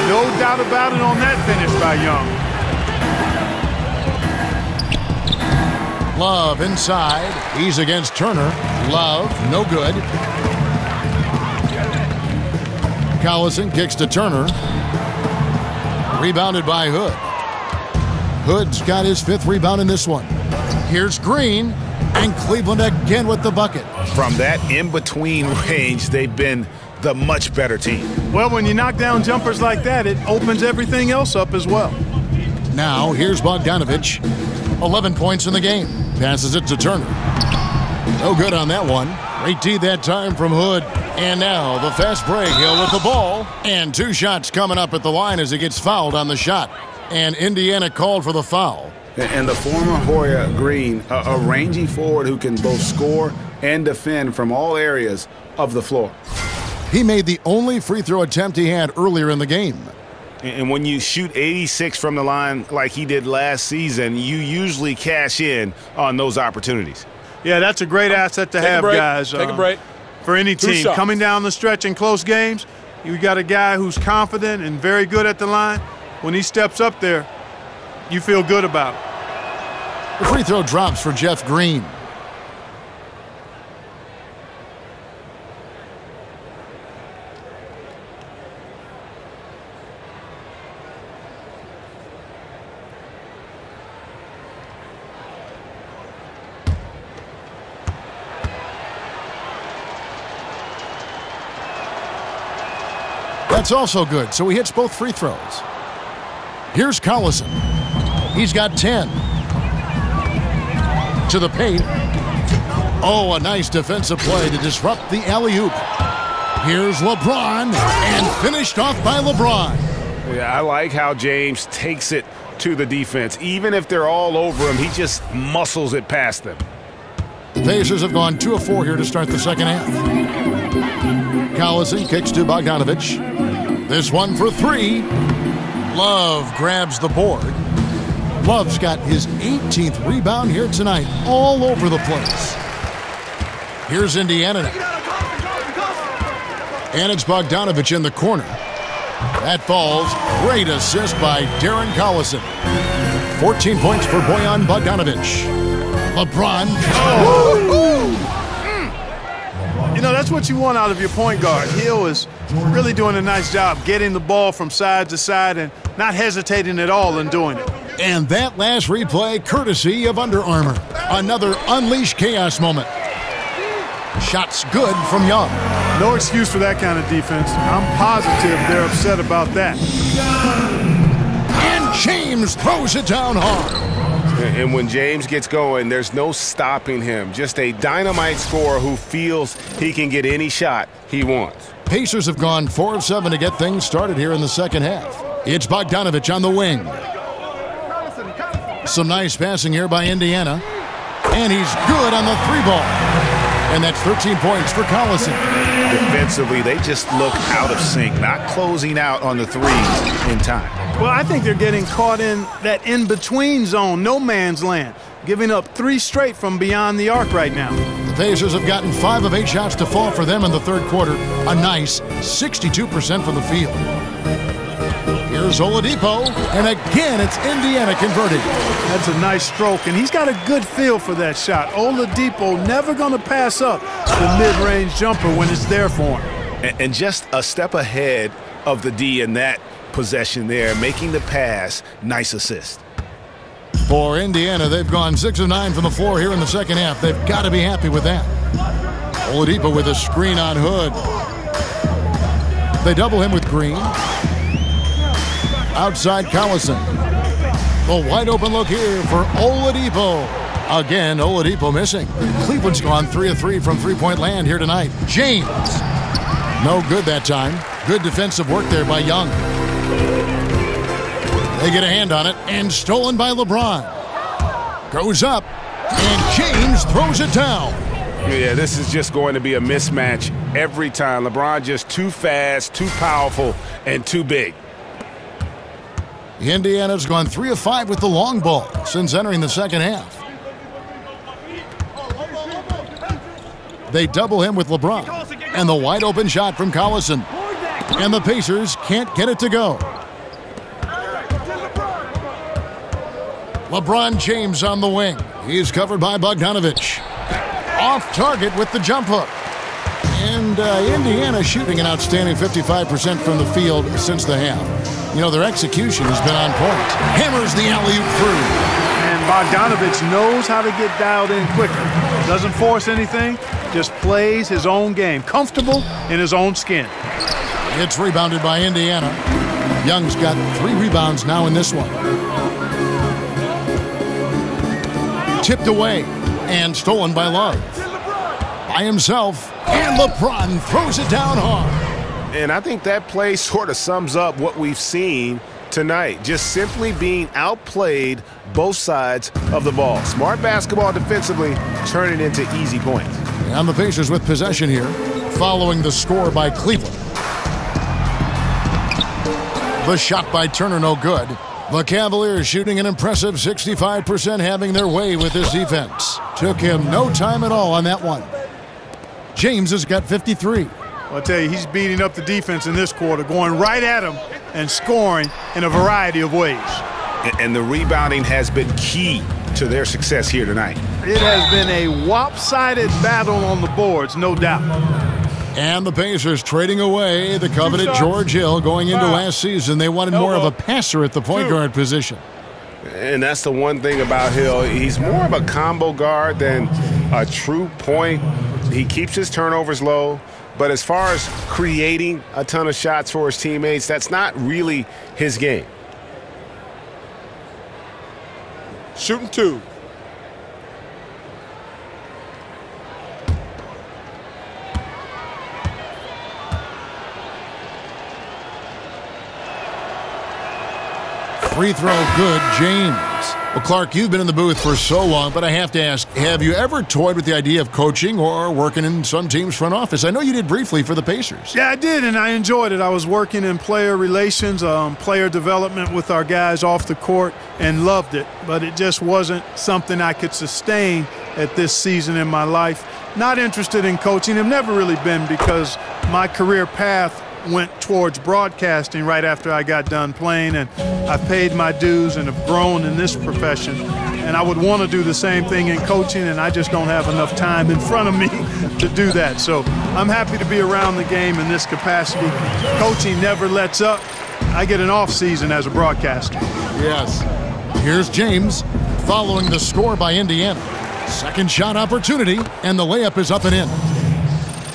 No doubt about it on that finish by Young. Love inside. He's against Turner. Love, no good. Collison kicks to Turner. Rebounded by Hood. Hood's got his 5th rebound in this one. Here's Green, and Cleveland again with the bucket. From that in-between range, they've been the much better team. Well, when you knock down jumpers like that, it opens everything else up as well. Now, here's Bogdanovich. 11 points in the game. Passes it to Turner. No good on that one. Great D that time from Hood. And now the fast break. Hill with the ball. And 2 shots coming up at the line as he gets fouled on the shot. And Indiana called for the foul. And the former Hoya Green, a rangy forward who can both score and defend from all areas of the floor. He made the only free throw attempt he had earlier in the game. And when you shoot 86 from the line like he did last season, you usually cash in on those opportunities. Yeah, that's a great asset to have, guys. Take a break. For any team. Coming down the stretch in close games, you got a guy who's confident and very good at the line. When he steps up there, you feel good about it. The free throw drops for Jeff Green. That's also good, so he hits both free throws. Here's Collison. He's got 10. To the paint. Oh, a nice defensive play to disrupt the alley-oop. Here's LeBron, and finished off by LeBron. Yeah, I like how James takes it to the defense. Even if they're all over him, he just muscles it past them. The Pacers have gone 2 of 4 here to start the second half. Collison kicks to Bogdanovich. This one for 3. Love grabs the board. Love's got his 18th rebound here tonight, all over the place. Here's Indiana now. And it's Bogdanovich in the corner. That falls. Great assist by Darren Collison. 14 points for Bojan Bogdanovich. LeBron. You know, that's what you want out of your point guard. Hill is really doing a nice job getting the ball from side to side and not hesitating at all in doing it. And that last replay, courtesy of Under Armour. Another Unleash Chaos moment. Shots good from Young. No excuse for that kind of defense. I'm positive they're upset about that. And James throws it down hard. And when James gets going, there's no stopping him. Just a dynamite scorer who feels he can get any shot he wants. Pacers have gone 4 of 7 to get things started here in the second half. It's Bogdanovich on the wing. Some nice passing here by Indiana. And he's good on the 3-ball. And that's 13 points for Collison. Defensively, they just look out of sync, not closing out on the threes in time. Well, I think they're getting caught in that in-between zone, no man's land, giving up 3 straight from beyond the arc right now. The Pacers have gotten 5 of 8 shots to fall for them in the third quarter. A nice 62% from the field. Here's Oladipo, and again it's Indiana converting. That's a nice stroke, and he's got a good feel for that shot. Oladipo never going to pass up the mid-range jumper when it's there for him. And just a step ahead of the D in that possession there, making the pass. Nice assist. For Indiana, they've gone 6 of 9 from the floor here in the second half. They've got to be happy with that. Oladipo with a screen on Hood. They double him with Green. Outside Collison. The wide open look here for Oladipo. Again, Oladipo missing. Cleveland's gone 3 of 3 from three-point land here tonight. James. No good that time. Good defensive work there by Young. They get a hand on it, and stolen by LeBron. Goes up, and James throws it down. Yeah, this is just going to be a mismatch every time. LeBron just too fast, too powerful, and too big. Indiana's gone 3 of 5 with the long ball since entering the second half. They double him with LeBron, and the wide open shot from Collison. And the Pacers can't get it to go. LeBron James on the wing. He's covered by Bogdanovich. Off target with the jump hook. And Indiana shooting an outstanding 55% from the field since the half. You know, their execution has been on point. Hammers the alley-oop through. And Bogdanovich knows how to get dialed in quickly. Doesn't force anything, just plays his own game. Comfortable in his own skin. It's rebounded by Indiana. Young's got 3 rebounds now in this one. Tipped away and stolen by Love. By himself, and LeBron throws it down hard. And I think that play sort of sums up what we've seen tonight. Just simply being outplayed both sides of the ball. Smart basketball defensively, turning into easy points. And the Pacers with possession here, following the score by Cleveland. The shot by Turner, no good. The Cavaliers shooting an impressive 65%, having their way with this defense. Took him no time at all on that one. James has got 53. I'll tell you, he's beating up the defense in this quarter, going right at him and scoring in a variety of ways. And the rebounding has been key to their success here tonight. It has been a lopsided battle on the boards, no doubt. And the Pacers trading away the coveted George Hill going into last season. They wanted more of a passer at the point guard position. And that's the one thing about Hill. He's more of a combo guard than a true point. He keeps his turnovers low. But as far as creating a ton of shots for his teammates, that's not really his game. Shooting 2. Free throw good, James. Well, Clark, you've been in the booth for so long, but I have to ask, have you ever toyed with the idea of coaching or working in some team's front office? I know you did briefly for the Pacers. Yeah, I did, and I enjoyed it. I was working in player relations, player development with our guys off the court, and loved it. But it just wasn't something I could sustain at this season in my life. Not interested in coaching. I've never really been, because my career path went towards broadcasting right after I got done playing, and I've paid my dues and have grown in this profession. And I would want to do the same thing in coaching, and I just don't have enough time in front of me to do that. So I'm happy to be around the game in this capacity. Coaching never lets up. I get an off season as a broadcaster. Yes. Here's James following the score by Indiana. Second shot opportunity, and the layup is up and in.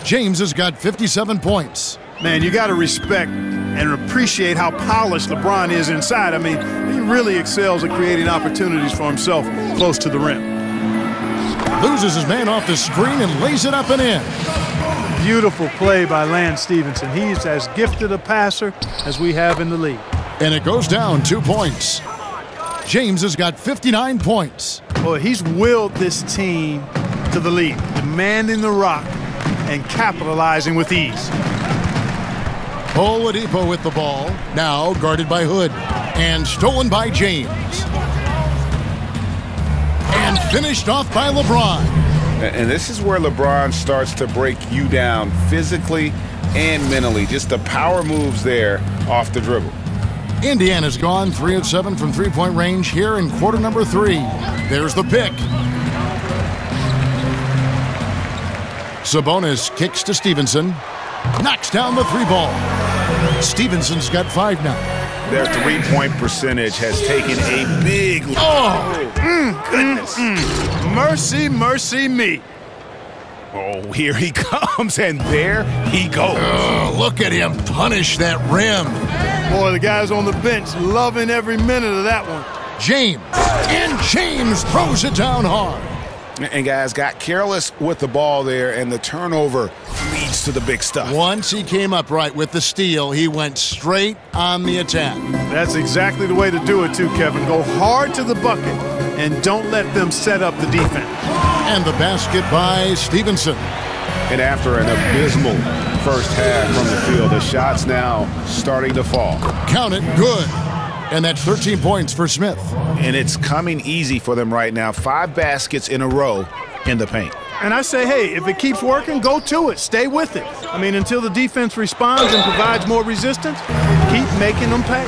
James has got 57 points. Man, you got to respect and appreciate how polished LeBron is inside. I mean, he really excels at creating opportunities for himself close to the rim. Loses his man off the screen and lays it up and in. Beautiful play by Lance Stevenson. He's as gifted a passer as we have in the league. And it goes down 2 points. James has got 59 points. Well, he's willed this team to the lead, demanding the rock and capitalizing with ease. Oladipo with the ball, now guarded by Hood, and stolen by James. And finished off by LeBron. And this is where LeBron starts to break you down physically and mentally. Just the power moves there off the dribble. Indiana's gone 3 of 7 from three-point range here in quarter number 3. There's the pick. Sabonis kicks to Stevenson. Knocks down the 3 ball. Stevenson's got 5 now. Their three-point percentage has taken a big... Goodness. Mercy, mercy me. Oh, here he comes, and there he goes. Look at him punish that rim. Boy, the guys on the bench loving every minute of that one. James. And James throws it down hard. And guys got careless with the ball there, and the turnover leads to the big stuff. Once he came up right with the steal, he went straight on the attack. That's exactly the way to do it too, Kevin. Go hard to the bucket and don't let them set up the defense. And the basket by Stevenson. And after an abysmal first half from the field, the shot's now starting to fall. Count it, good. And that's 13 points for Smith. And it's coming easy for them right now. 5 baskets in a row in the paint. And I say, hey, if it keeps working, go to it. Stay with it. I mean, until the defense responds and provides more resistance, keep making them pay.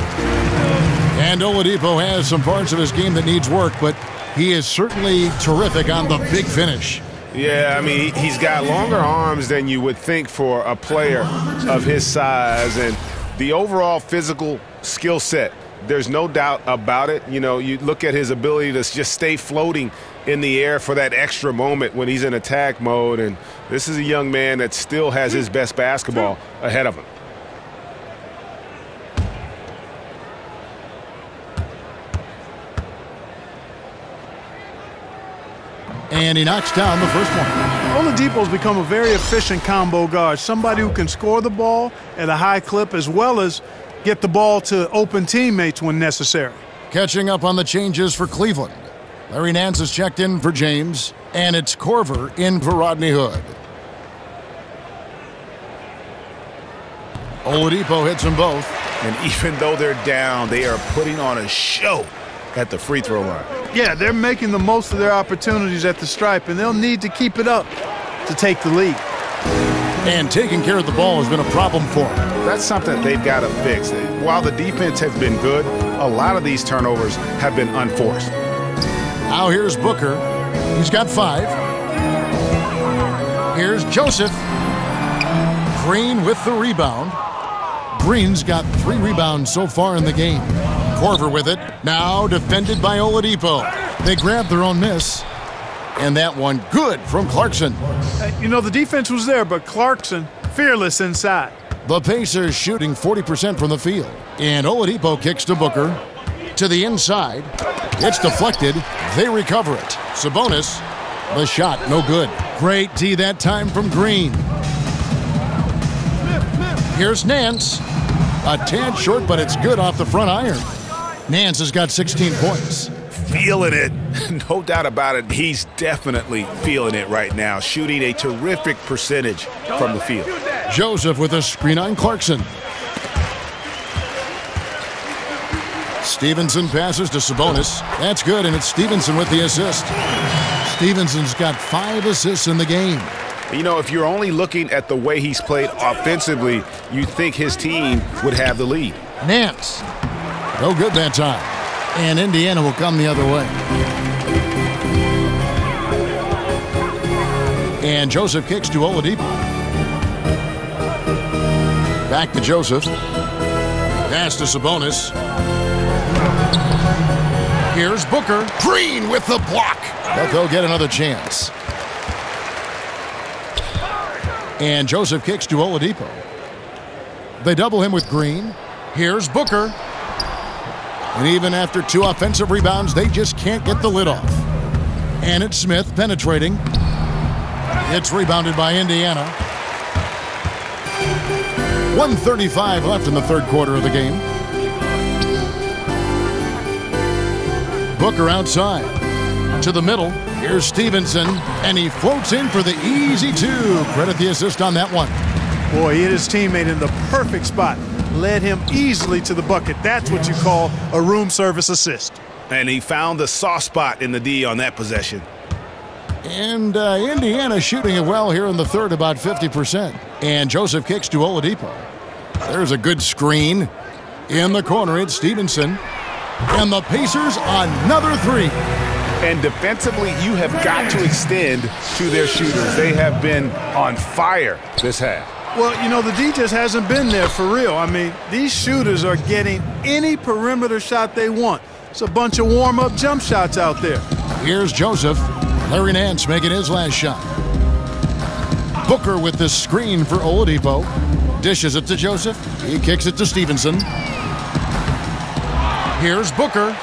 And Oladipo has some parts of his game that needs work, but he is certainly terrific on the big finish. Yeah, I mean, he's got longer arms than you would think for a player of his size, and The overall physical skill set, there's no doubt about it. You know, you look at his ability to just stay floating in the air for that extra moment when he's in attack mode, and this is a young man that still has his best basketball ahead of him. And he knocks down the first one. Oladipo's become a very efficient combo guard, somebody who can score the ball at a high clip as well as get the ball to open teammates when necessary. Catching up on the changes for Cleveland. Larry Nance is checked in for James, and it's Korver in for Rodney Hood. Oladipo hits them both. And even though they're down, they are putting on a show at the free throw line. Yeah, they're making the most of their opportunities at the stripe, and they'll need to keep it up to take the lead. And taking care of the ball has been a problem for them. That's something they've got to fix. While the defense has been good, a lot of these turnovers have been unforced. Now here's Booker. He's got 5. Here's Joseph. Green with the rebound. Green's got 3 rebounds so far in the game. Korver with it. Now defended by Oladipo. They grab their own miss. And that one good from Clarkson. You know, the defense was there, but Clarkson fearless inside. The Pacers shooting 40% from the field. And Oladipo kicks to Booker. To the inside. It's deflected. They recover it. Sabonis. The shot, no good. Great D that time from Green. Here's Nance. A tad short, but it's good off the front iron. Nance has got 16 points. Feeling it. No doubt about it. He's definitely feeling it right now. Shooting a terrific percentage from the field. Joseph with a screen on Clarkson. Stevenson passes to Sabonis. That's good, and it's Stevenson with the assist. Stevenson's got 5 assists in the game. You know, if you're only looking at the way he's played offensively, you'd think his team would have the lead. Nance. No good that time. And Indiana will come the other way. And Joseph kicks to Oladipo. Back to Joseph. Pass to Sabonis. Here's Booker. Green with the block. But they'll get another chance. And Joseph kicks to Oladipo. They double him with Green. Here's Booker. And even after 2 offensive rebounds, they just can't get the lid off. And it's Smith penetrating. It's rebounded by Indiana. 1:35 left in the third quarter of the game. Booker outside. To the middle. Here's Stevenson. And he floats in for the easy 2. Credit the assist on that one. Boy, he hit his teammate in the perfect spot. Led him easily to the bucket. That's what you call a room service assist. And he found the soft spot in the D on that possession. And Indiana shooting it well here in the third, about 50%. And Joseph kicks to Oladipo. There's a good screen. In the corner, it's Stevenson. And the Pacers, another 3. And defensively, you have got to extend to their shooters. They have been on fire this half. Well, you know, the D just hasn't been there for real. I mean, these shooters are getting any perimeter shot they want. It's a bunch of warm-up jump shots out there. Here's Joseph. Larry Nance making his last shot. Booker with the screen for Oladipo. Dishes it to Joseph. He kicks it to Stevenson. Here's Booker.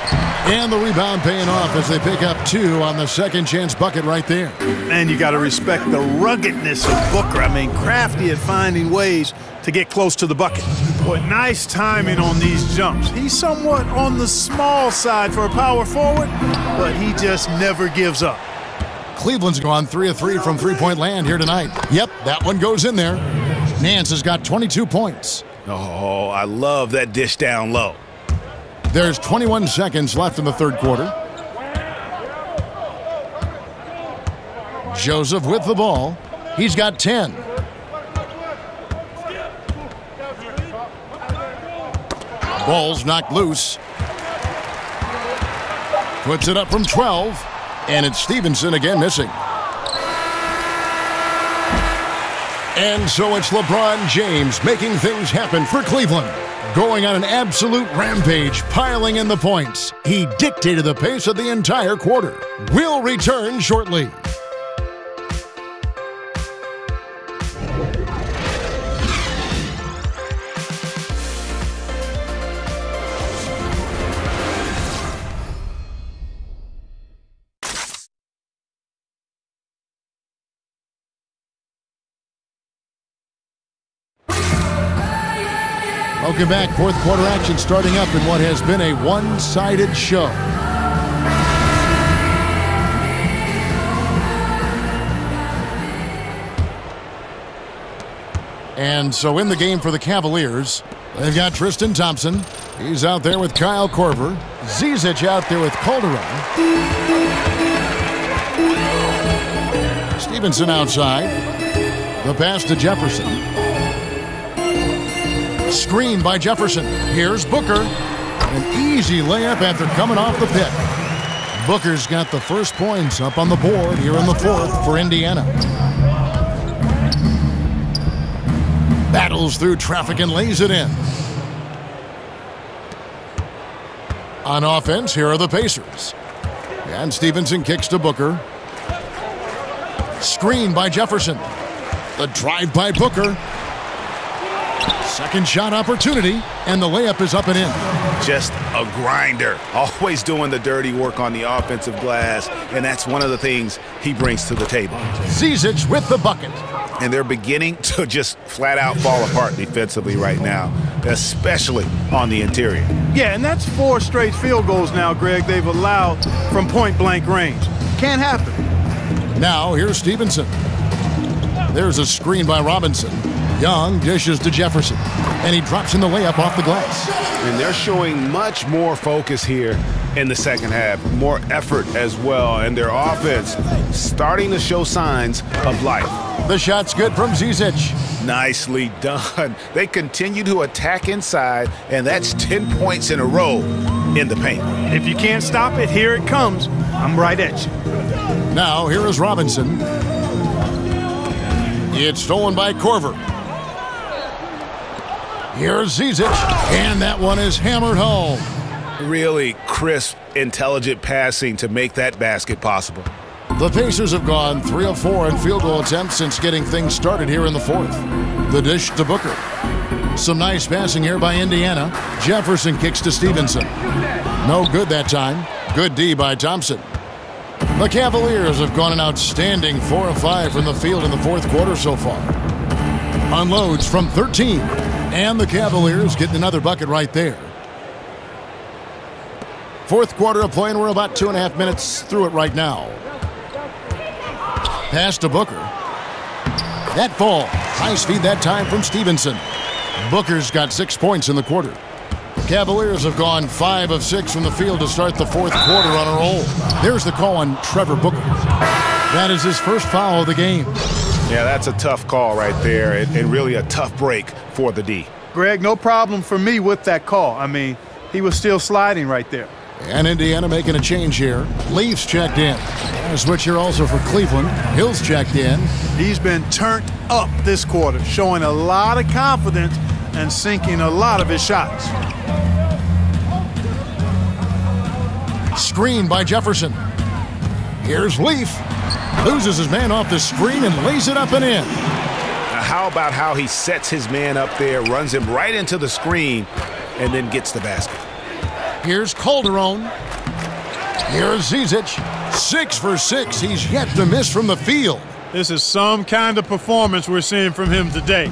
And the rebound paying off as they pick up 2 on the second chance bucket right there. And you got to respect the ruggedness of Booker. I mean, crafty at finding ways to get close to the bucket. Boy, nice timing on these jumps. He's somewhat on the small side for a power forward, but he just never gives up. Cleveland's gone 3 of 3 from three-point land here tonight. Yep, that one goes in there. Nance has got 22 points. Oh, I love that dish down low. There's 21 seconds left in the third quarter. Joseph with the ball. He's got 10. Ball's knocked loose. Puts it up from 12. And it's Stevenson again missing. And so it's LeBron James making things happen for Cleveland. going on an absolute rampage, piling in the points. He dictated the pace of the entire quarter. We'll return shortly. Welcome back. Fourth quarter action starting up in what has been a one-sided show. And so in the game for the Cavaliers, they've got Tristan Thompson. He's out there with Kyle Korver. Zizic out there with Calderon. Stevenson outside. The pass to Jefferson. Screen by Jefferson. Here's Booker. An easy layup after coming off the pick. Booker's got the first points up on the board here in the fourth for Indiana. Battles through traffic and lays it in. On offense, here are the Pacers. And Stevenson kicks to Booker. Screen by Jefferson. The drive by Booker. Second shot opportunity, and the layup is up and in. Just a grinder, always doing the dirty work on the offensive glass, and that's one of the things he brings to the table. Zizic with the bucket. And they're beginning to just flat out fall apart defensively right now, especially on the interior. Yeah, and that's 4 straight field goals now, Greg, they've allowed from point-blank range. Can't happen. Now here's Stevenson. There's a screen by Robinson. Young dishes to Jefferson, and he drops in the layup off the glass. And they're showing much more focus here in the second half, more effort as well, and their offense starting to show signs of life. The shot's good from Zizic. Nicely done. They continue to attack inside, and that's 10 points in a row in the paint. If you can't stop it, here it comes. I'm right at you. Now here is Robinson. It's stolen by Korver. Here's Zizic, and that one is hammered home. Really crisp, intelligent passing to make that basket possible. The Pacers have gone 3 of 4 in field goal attempts since getting things started here in the fourth. The dish to Booker. Some nice passing here by Indiana. Jefferson kicks to Stevenson. No good that time. Good D by Thompson. The Cavaliers have gone an outstanding 4 of 5 from the field in the fourth quarter so far. Unloads from 13. And the Cavaliers getting another bucket right there. Fourth quarter of play, and we're about 2.5 minutes through it right now. Pass to Booker. That fall. Nice feed that time from Stevenson. Booker's got 6 points in the quarter. The Cavaliers have gone 5 of 6 from the field to start the fourth quarter on a roll. There's the call on Trevor Booker. That is his first foul of the game. Yeah, that's a tough call right there, and really a tough break for the D. Greg, no problem for me with that call. I mean, he was still sliding right there. And Indiana making a change here. Leafs checked in. And a switch here also for Cleveland. Hill's checked in. He's been turned up this quarter, showing a lot of confidence and sinking a lot of his shots. Screen by Jefferson. Here's Leaf. Loses his man off the screen and lays it up and in. Now how about how he sets his man up there, runs him right into the screen, and then gets the basket. Here's Calderon. Here's Zizic. 6 for 6. He's yet to miss from the field. This is some kind of performance we're seeing from him today.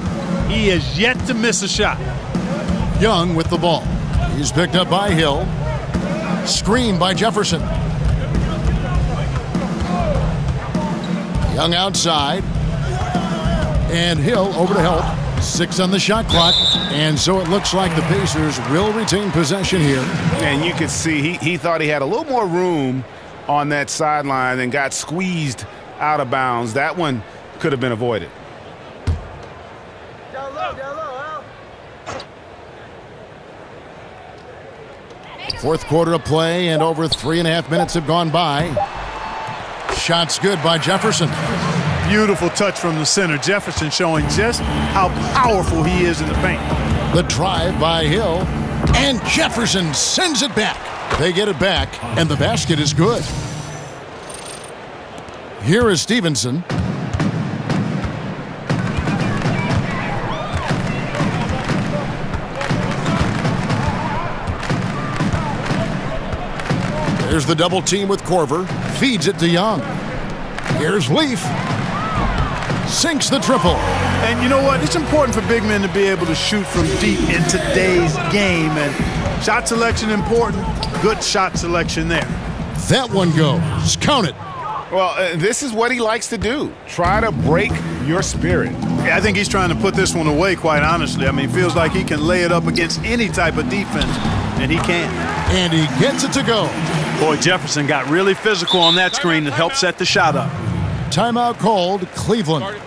He has yet to miss a shot. Young with the ball. He's picked up by Hill. Screen by Jefferson. Young outside. And Hill over to help. 6 on the shot clock. And so it looks like the Pacers will retain possession here. And you could see he thought he had a little more room on that sideline and got squeezed out of bounds. That one could have been avoided. Down low, Al. Fourth quarter of play, and over 3.5 minutes have gone by. Shots good by Jefferson. Beautiful touch from the center. Jefferson showing just how powerful he is in the paint. The drive by Hill. And Jefferson sends it back. They get it back, and the basket is good. Here is Stevenson. There's the double team with Korver. Feeds it to Young. Here's Leaf. Sinks the triple. And you know what? It's important for big men to be able to shoot from deep in today's game. And shot selection important. Good shot selection there. That one goes. Count it. Well, this is what he likes to do. Try to break your spirit. Yeah, I think he's trying to put this one away, quite honestly. I mean, it feels like he can lay it up against any type of defense, and he can. And he gets it to go. Boy, Jefferson got really physical on that screen to help set the shot up. Timeout called, Cleveland.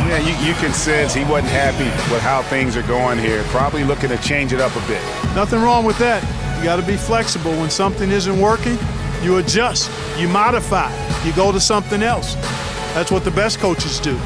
Yeah, you can sense he wasn't happy with how things are going here. Probably looking to change it up a bit. Nothing wrong with that. You got to be flexible. When something isn't working, you adjust, you modify, you go to something else. That's what the best coaches do.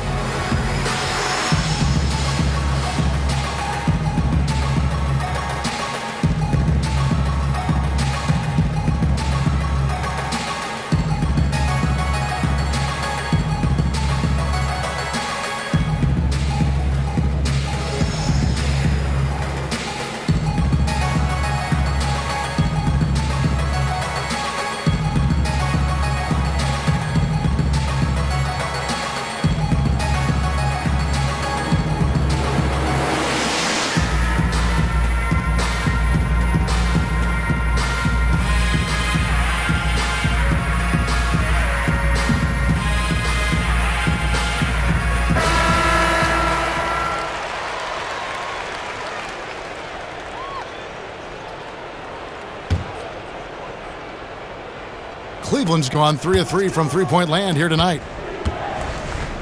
Cleveland's gone 3 of 3 from three-point land here tonight.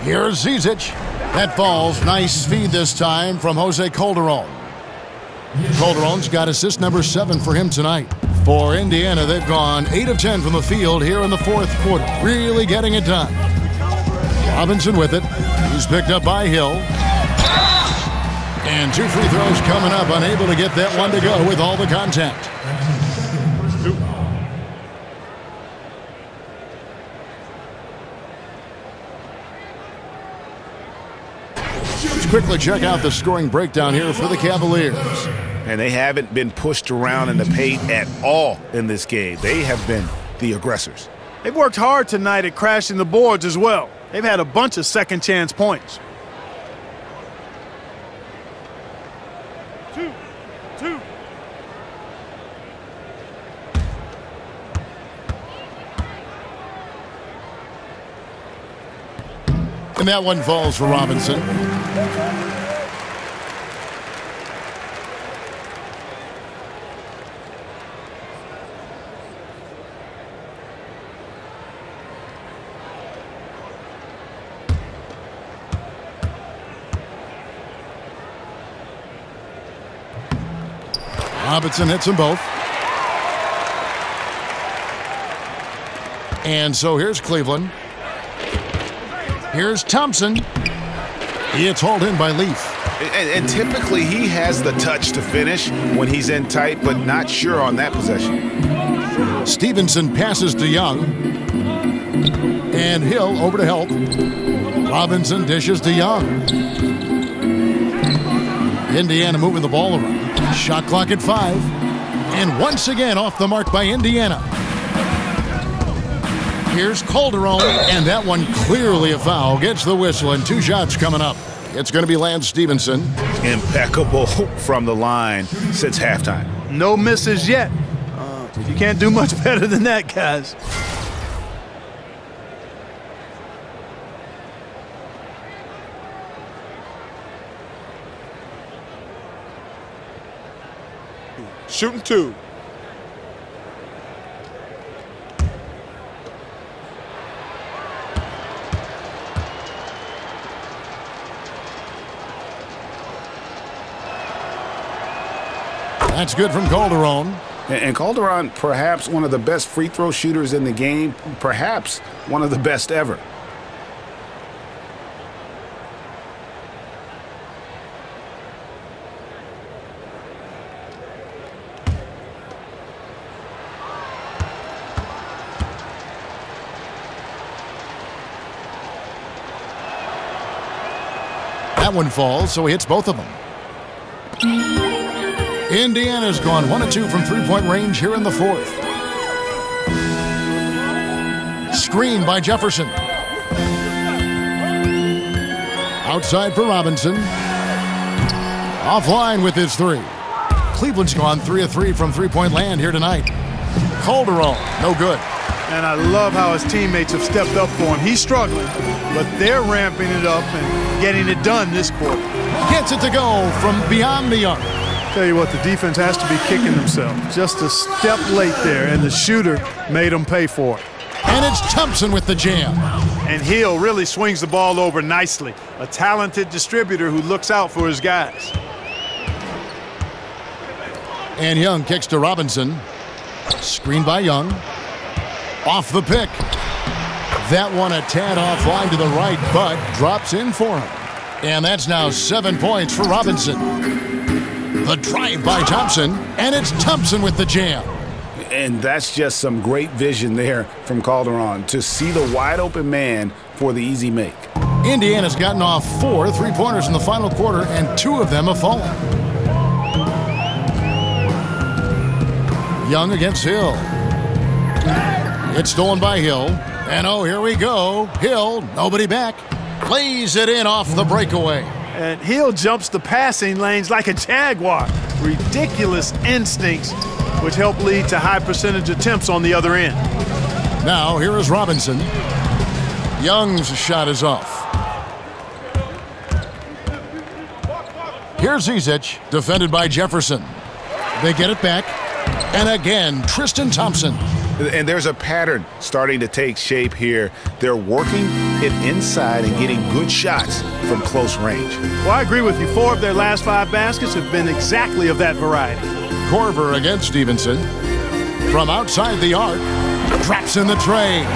Here's Zizic. That falls. Nice feed this time from Jose Calderon. Calderon's got assist number 7 for him tonight. For Indiana, they've gone 8 of 10 from the field here in the fourth quarter. Really getting it done. Robinson with it. He's picked up by Hill. And 2 free throws coming up. Unable to get that one to go with all the contact. Let's quickly check out the scoring breakdown here for the Cavaliers. And they haven't been pushed around in the paint at all in this game. They have been the aggressors. They've worked hard tonight at crashing the boards as well. They've had a bunch of second chance points. 2. And that one falls for Robinson. Robinson hits them both. And so here's Cleveland. Here's Thompson. It's hauled in by Leaf. And typically he has the touch to finish when he's in tight, but not sure on that possession. Stevenson passes to Young. And Hill over to help. Robinson dishes to Young. Indiana moving the ball around. Shot clock at 5. And once again off the mark by Indiana. Here's Calderon, and that one clearly a foul. Gets the whistle, and 2 shots coming up. It's going to be Lance Stevenson. Impeccable from the line since halftime. No misses yet. You can't do much better than that, guys. Shooting 2. That's good from Calderon. And Calderon, perhaps one of the best free throw shooters in the game, perhaps one of the best ever. That one falls, so he hits both of them. Indiana's gone 1 of 2 from three-point range here in the fourth. Screen by Jefferson. Outside for Robinson. Offline with his three. Cleveland's gone 3 of 3 from three-point land here tonight. Calderon, no good. And I love how his teammates have stepped up for him. He's struggling, but they're ramping it up and getting it done this quarter. Gets it to go from beyond the arc. Tell you what, the defense has to be kicking themselves. Just a step late there, and the shooter made them pay for it. And it's Thompson with the jam. And Hill really swings the ball over nicely. A talented distributor who looks out for his guys. And Young kicks to Robinson. Screen by Young. Off the pick. That one a tad offline to the right, but drops in for him. And that's now 7 points for Robinson. The drive by Thompson, and it's Thompson with the jam. And that's just some great vision there from Calderon to see the wide open man for the easy make. Indiana's gotten off 4 3-pointers in the final quarter, and 2 of them have fallen. Young against Hill. It's stolen by Hill. And oh, here we go. Hill, nobody back. Plays it in off the breakaway. And Hill jumps the passing lanes like a jaguar. Ridiculous instincts, which help lead to high percentage attempts on the other end. Now, here is Robinson. Young's shot is off. Here's Zizic, defended by Jefferson. They get it back. And again, Tristan Thompson. And there's a pattern starting to take shape here. They're working it inside and getting good shots from close range. Well, I agree with you. 4 of their last 5 baskets have been exactly of that variety. Corver against Stevenson. From outside the arc, drops in the tray.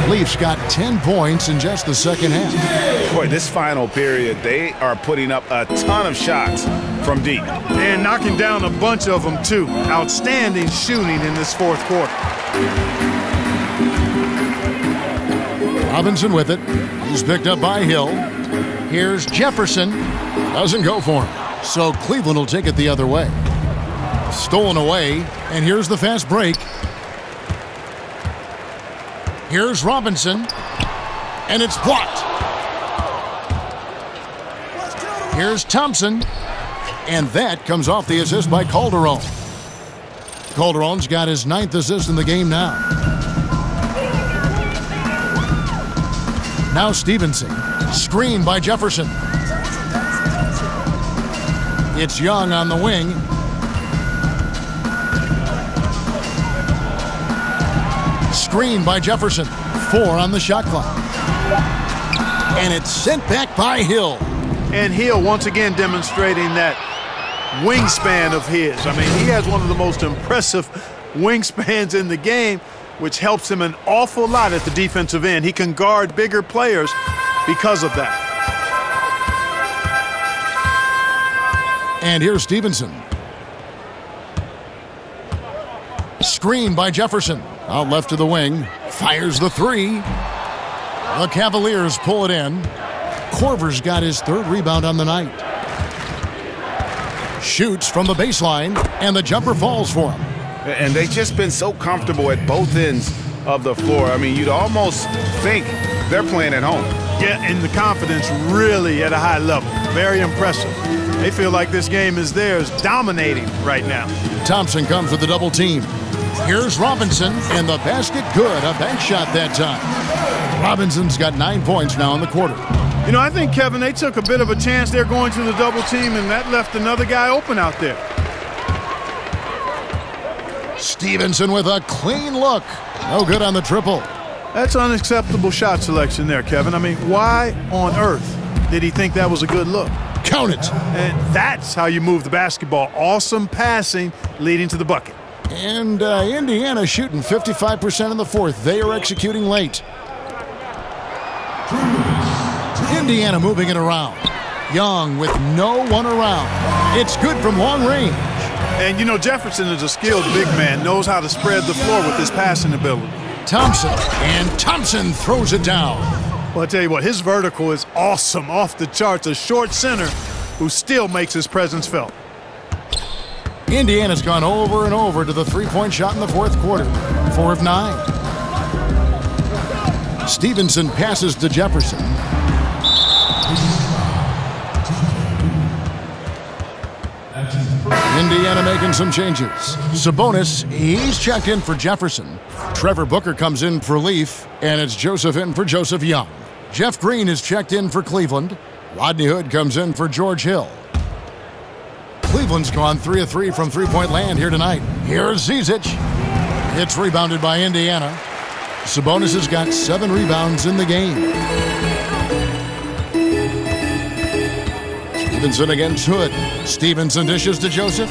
Leafs got 10 points in just the second half. Boy, this final period, they are putting up a ton of shots from deep. And knocking down a bunch of them, too. Outstanding shooting in this fourth quarter. Robinson with it. He's picked up by Hill. Here's Jefferson. Doesn't go for him. So Cleveland will take it the other way. Stolen away, and here's the fast break. Here's Robinson, and it's blocked. Here's Thompson, and that comes off the assist by Calderon. Calderon's got his 9th assist in the game now. Now Stevenson, screen by Jefferson. It's Young on the wing. Screen by Jefferson. 4 on the shot clock. And it's sent back by Hill. And Hill once again demonstrating that wingspan of his. I mean, he has one of the most impressive wingspans in the game, which helps him an awful lot at the defensive end. He can guard bigger players because of that. And here's Stevenson. Screen by Jefferson. Out left to the wing. Fires the 3. The Cavaliers pull it in. Corver's got his 3rd rebound on the night. Shoots from the baseline, and the jumper falls for him. And they've just been so comfortable at both ends of the floor. I mean, you'd almost think they're playing at home. Yeah, and the confidence really at a high level. Very impressive. They feel like this game is theirs, dominating right now. Thompson comes with the double team. Here's Robinson, and the basket good. A bank shot that time. Robinson's got 9 points now in the quarter. You know, I think, Kevin, they took a bit of a chance there going to the double team, and that left another guy open out there. Stevenson with a clean look. No good on the triple. That's unacceptable shot selection there, Kevin. I mean, why on earth did he think that was a good look? Count it. And that's how you move the basketball. Awesome passing leading to the bucket. And Indiana shooting 55% in the fourth. They are executing late. Indiana moving it around. Young with no one around. It's good from long range. And, you know, Jefferson is a skilled big man, knows how to spread the floor with his passing ability. Thompson, and Thompson throws it down. Well, I tell you what, his vertical is awesome, off the charts. A short center who still makes his presence felt. Indiana's gone over and over to the three-point shot in the fourth quarter. 4 of 9. Stevenson passes to Jefferson. Indiana making some changes. Sabonis, he's checked in for Jefferson. Trevor Booker comes in for Leaf, and it's Joseph in for Joseph Young. Jeff Green is checked in for Cleveland. Rodney Hood comes in for George Hill. Cleveland's gone 3 of 3 from three-point land here tonight. Here's Zizic. It's rebounded by Indiana. Sabonis has got 7 rebounds in the game. Stevenson against Hood. Stevenson dishes to Joseph.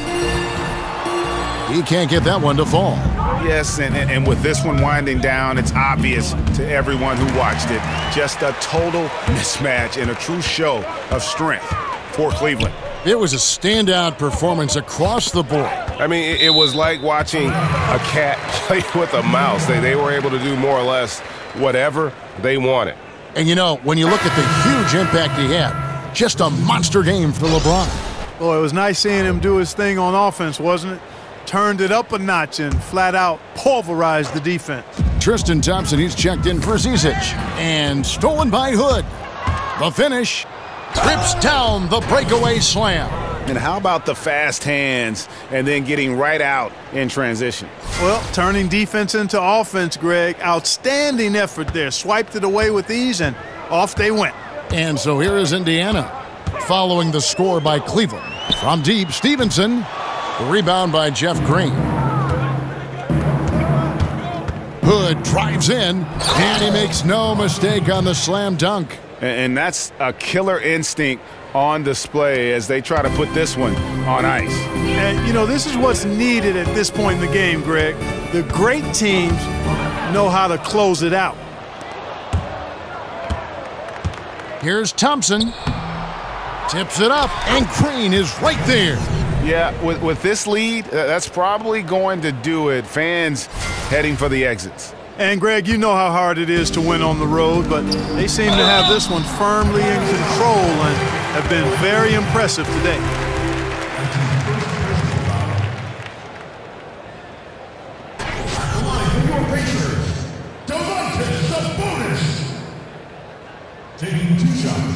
He can't get that one to fall. Yes, and with this one winding down, it's obvious to everyone who watched it. Just a total mismatch and a true show of strength for Cleveland. It was a standout performance across the board. I mean, it was like watching a cat play with a mouse. They were able to do more or less whatever they wanted. And you know, when you look at the huge impact he had, just a monster game for LeBron. Boy, it was nice seeing him do his thing on offense, wasn't it? Turned it up a notch and flat out pulverized the defense. Tristan Thompson, he's checked in for Zizic. And stolen by Hood. The finish. Rips down the breakaway slam. And how about the fast hands and then getting right out in transition? Well, turning defense into offense, Greg. Outstanding effort there. Swiped it away with ease, and off they went. And so here is Indiana, following the score by Cleveland. From deep, Stevenson. The rebound by Jeff Green. Hood drives in, and he makes no mistake on the slam dunk. And that's a killer instinct on display as they try to put this one on ice. And, you know, this is what's needed at this point in the game, Greg. The great teams know how to close it out. Here's Thompson. Tips it up, and Green is right there. Yeah, with this lead, that's probably going to do it. Fans heading for the exits. And, Greg, you know how hard it is to win on the road, but they seem to have this one firmly in control and have been very impressive today. Taking 2 shots.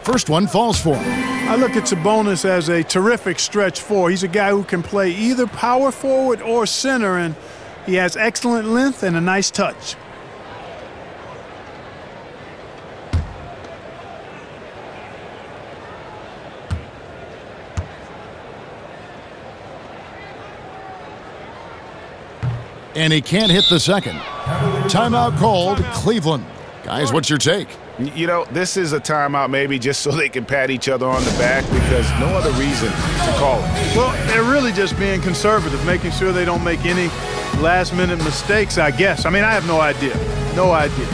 First one falls for him. I look at Sabonis as a terrific stretch four. He's a guy who can play either power forward or center, and he has excellent length and a nice touch. And he can't hit the second. Timeout called, Cleveland. Guys, what's your take? You know, this is a timeout maybe just so they can pat each other on the back because no other reason to call it. Well, they're really just being conservative, making sure they don't make any last-minute mistakes, I guess. I mean, I have no idea. No idea.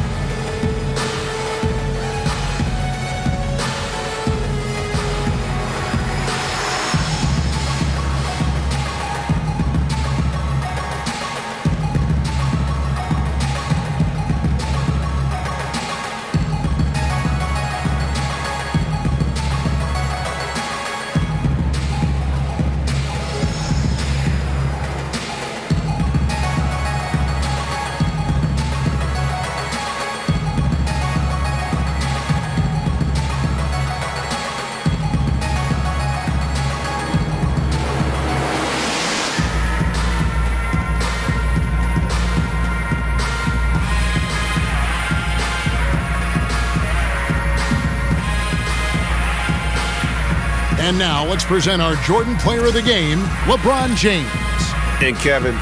And now let's present our Jordan Player of the Game, LeBron James. And Kevin,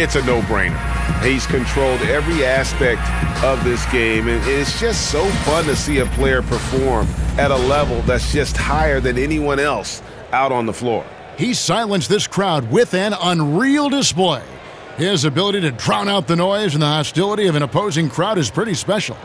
it's a no-brainer. He's controlled every aspect of this game, and it's just so fun to see a player perform at a level that's just higher than anyone else out on the floor. He silenced this crowd with an unreal display. His ability to drown out the noise and the hostility of an opposing crowd is pretty special.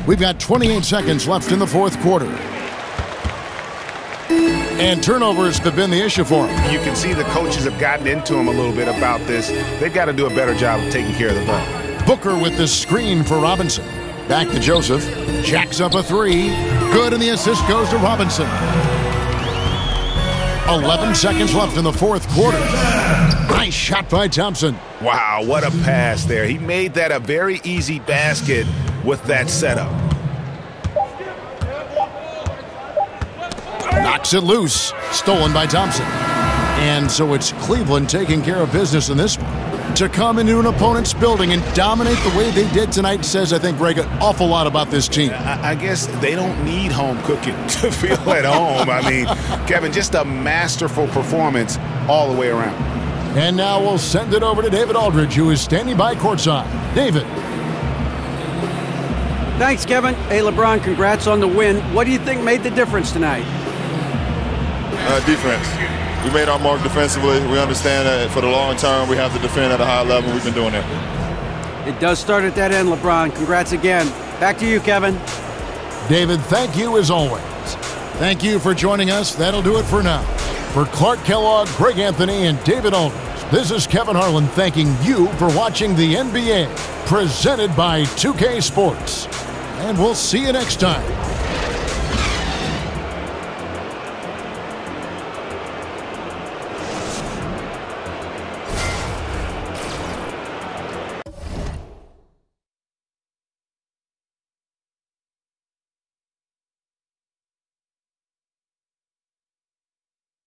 We've got 28 seconds left in the fourth quarter. And turnovers have been the issue for him. You can see the coaches have gotten into him a little bit about this. They've got to do a better job of taking care of the ball. Booker with the screen for Robinson. Back to Joseph. Jacks up a three. Good, and the assist goes to Robinson. 11 seconds left in the fourth quarter. Nice shot by Thompson. Wow, what a pass there. He made that a very easy basket with that setup. Knocks it loose. Stolen by Thompson. And so it's Cleveland taking care of business in this one. To come into an opponent's building and dominate the way they did tonight says, I think, Greg, an awful lot about this team. I guess they don't need home cooking to feel at home. I mean, Kevin, just a masterful performance all the way around. And now we'll send it over to David Aldridge, who is standing by courtside. David. Thanks, Kevin. Hey, LeBron, congrats on the win. What do you think made the difference tonight? Defense. We made our mark defensively. We understand that for the long term, we have to defend at a high level. We've been doing that. It does start at that end, LeBron. Congrats again. Back to you, Kevin. David, thank you as always. Thank you for joining us. That'll do it for now. For Clark Kellogg, Greg Anthony, and David Aldridge, this is Kevin Harlan thanking you for watching the NBA, presented by 2K Sports. And we'll see you next time.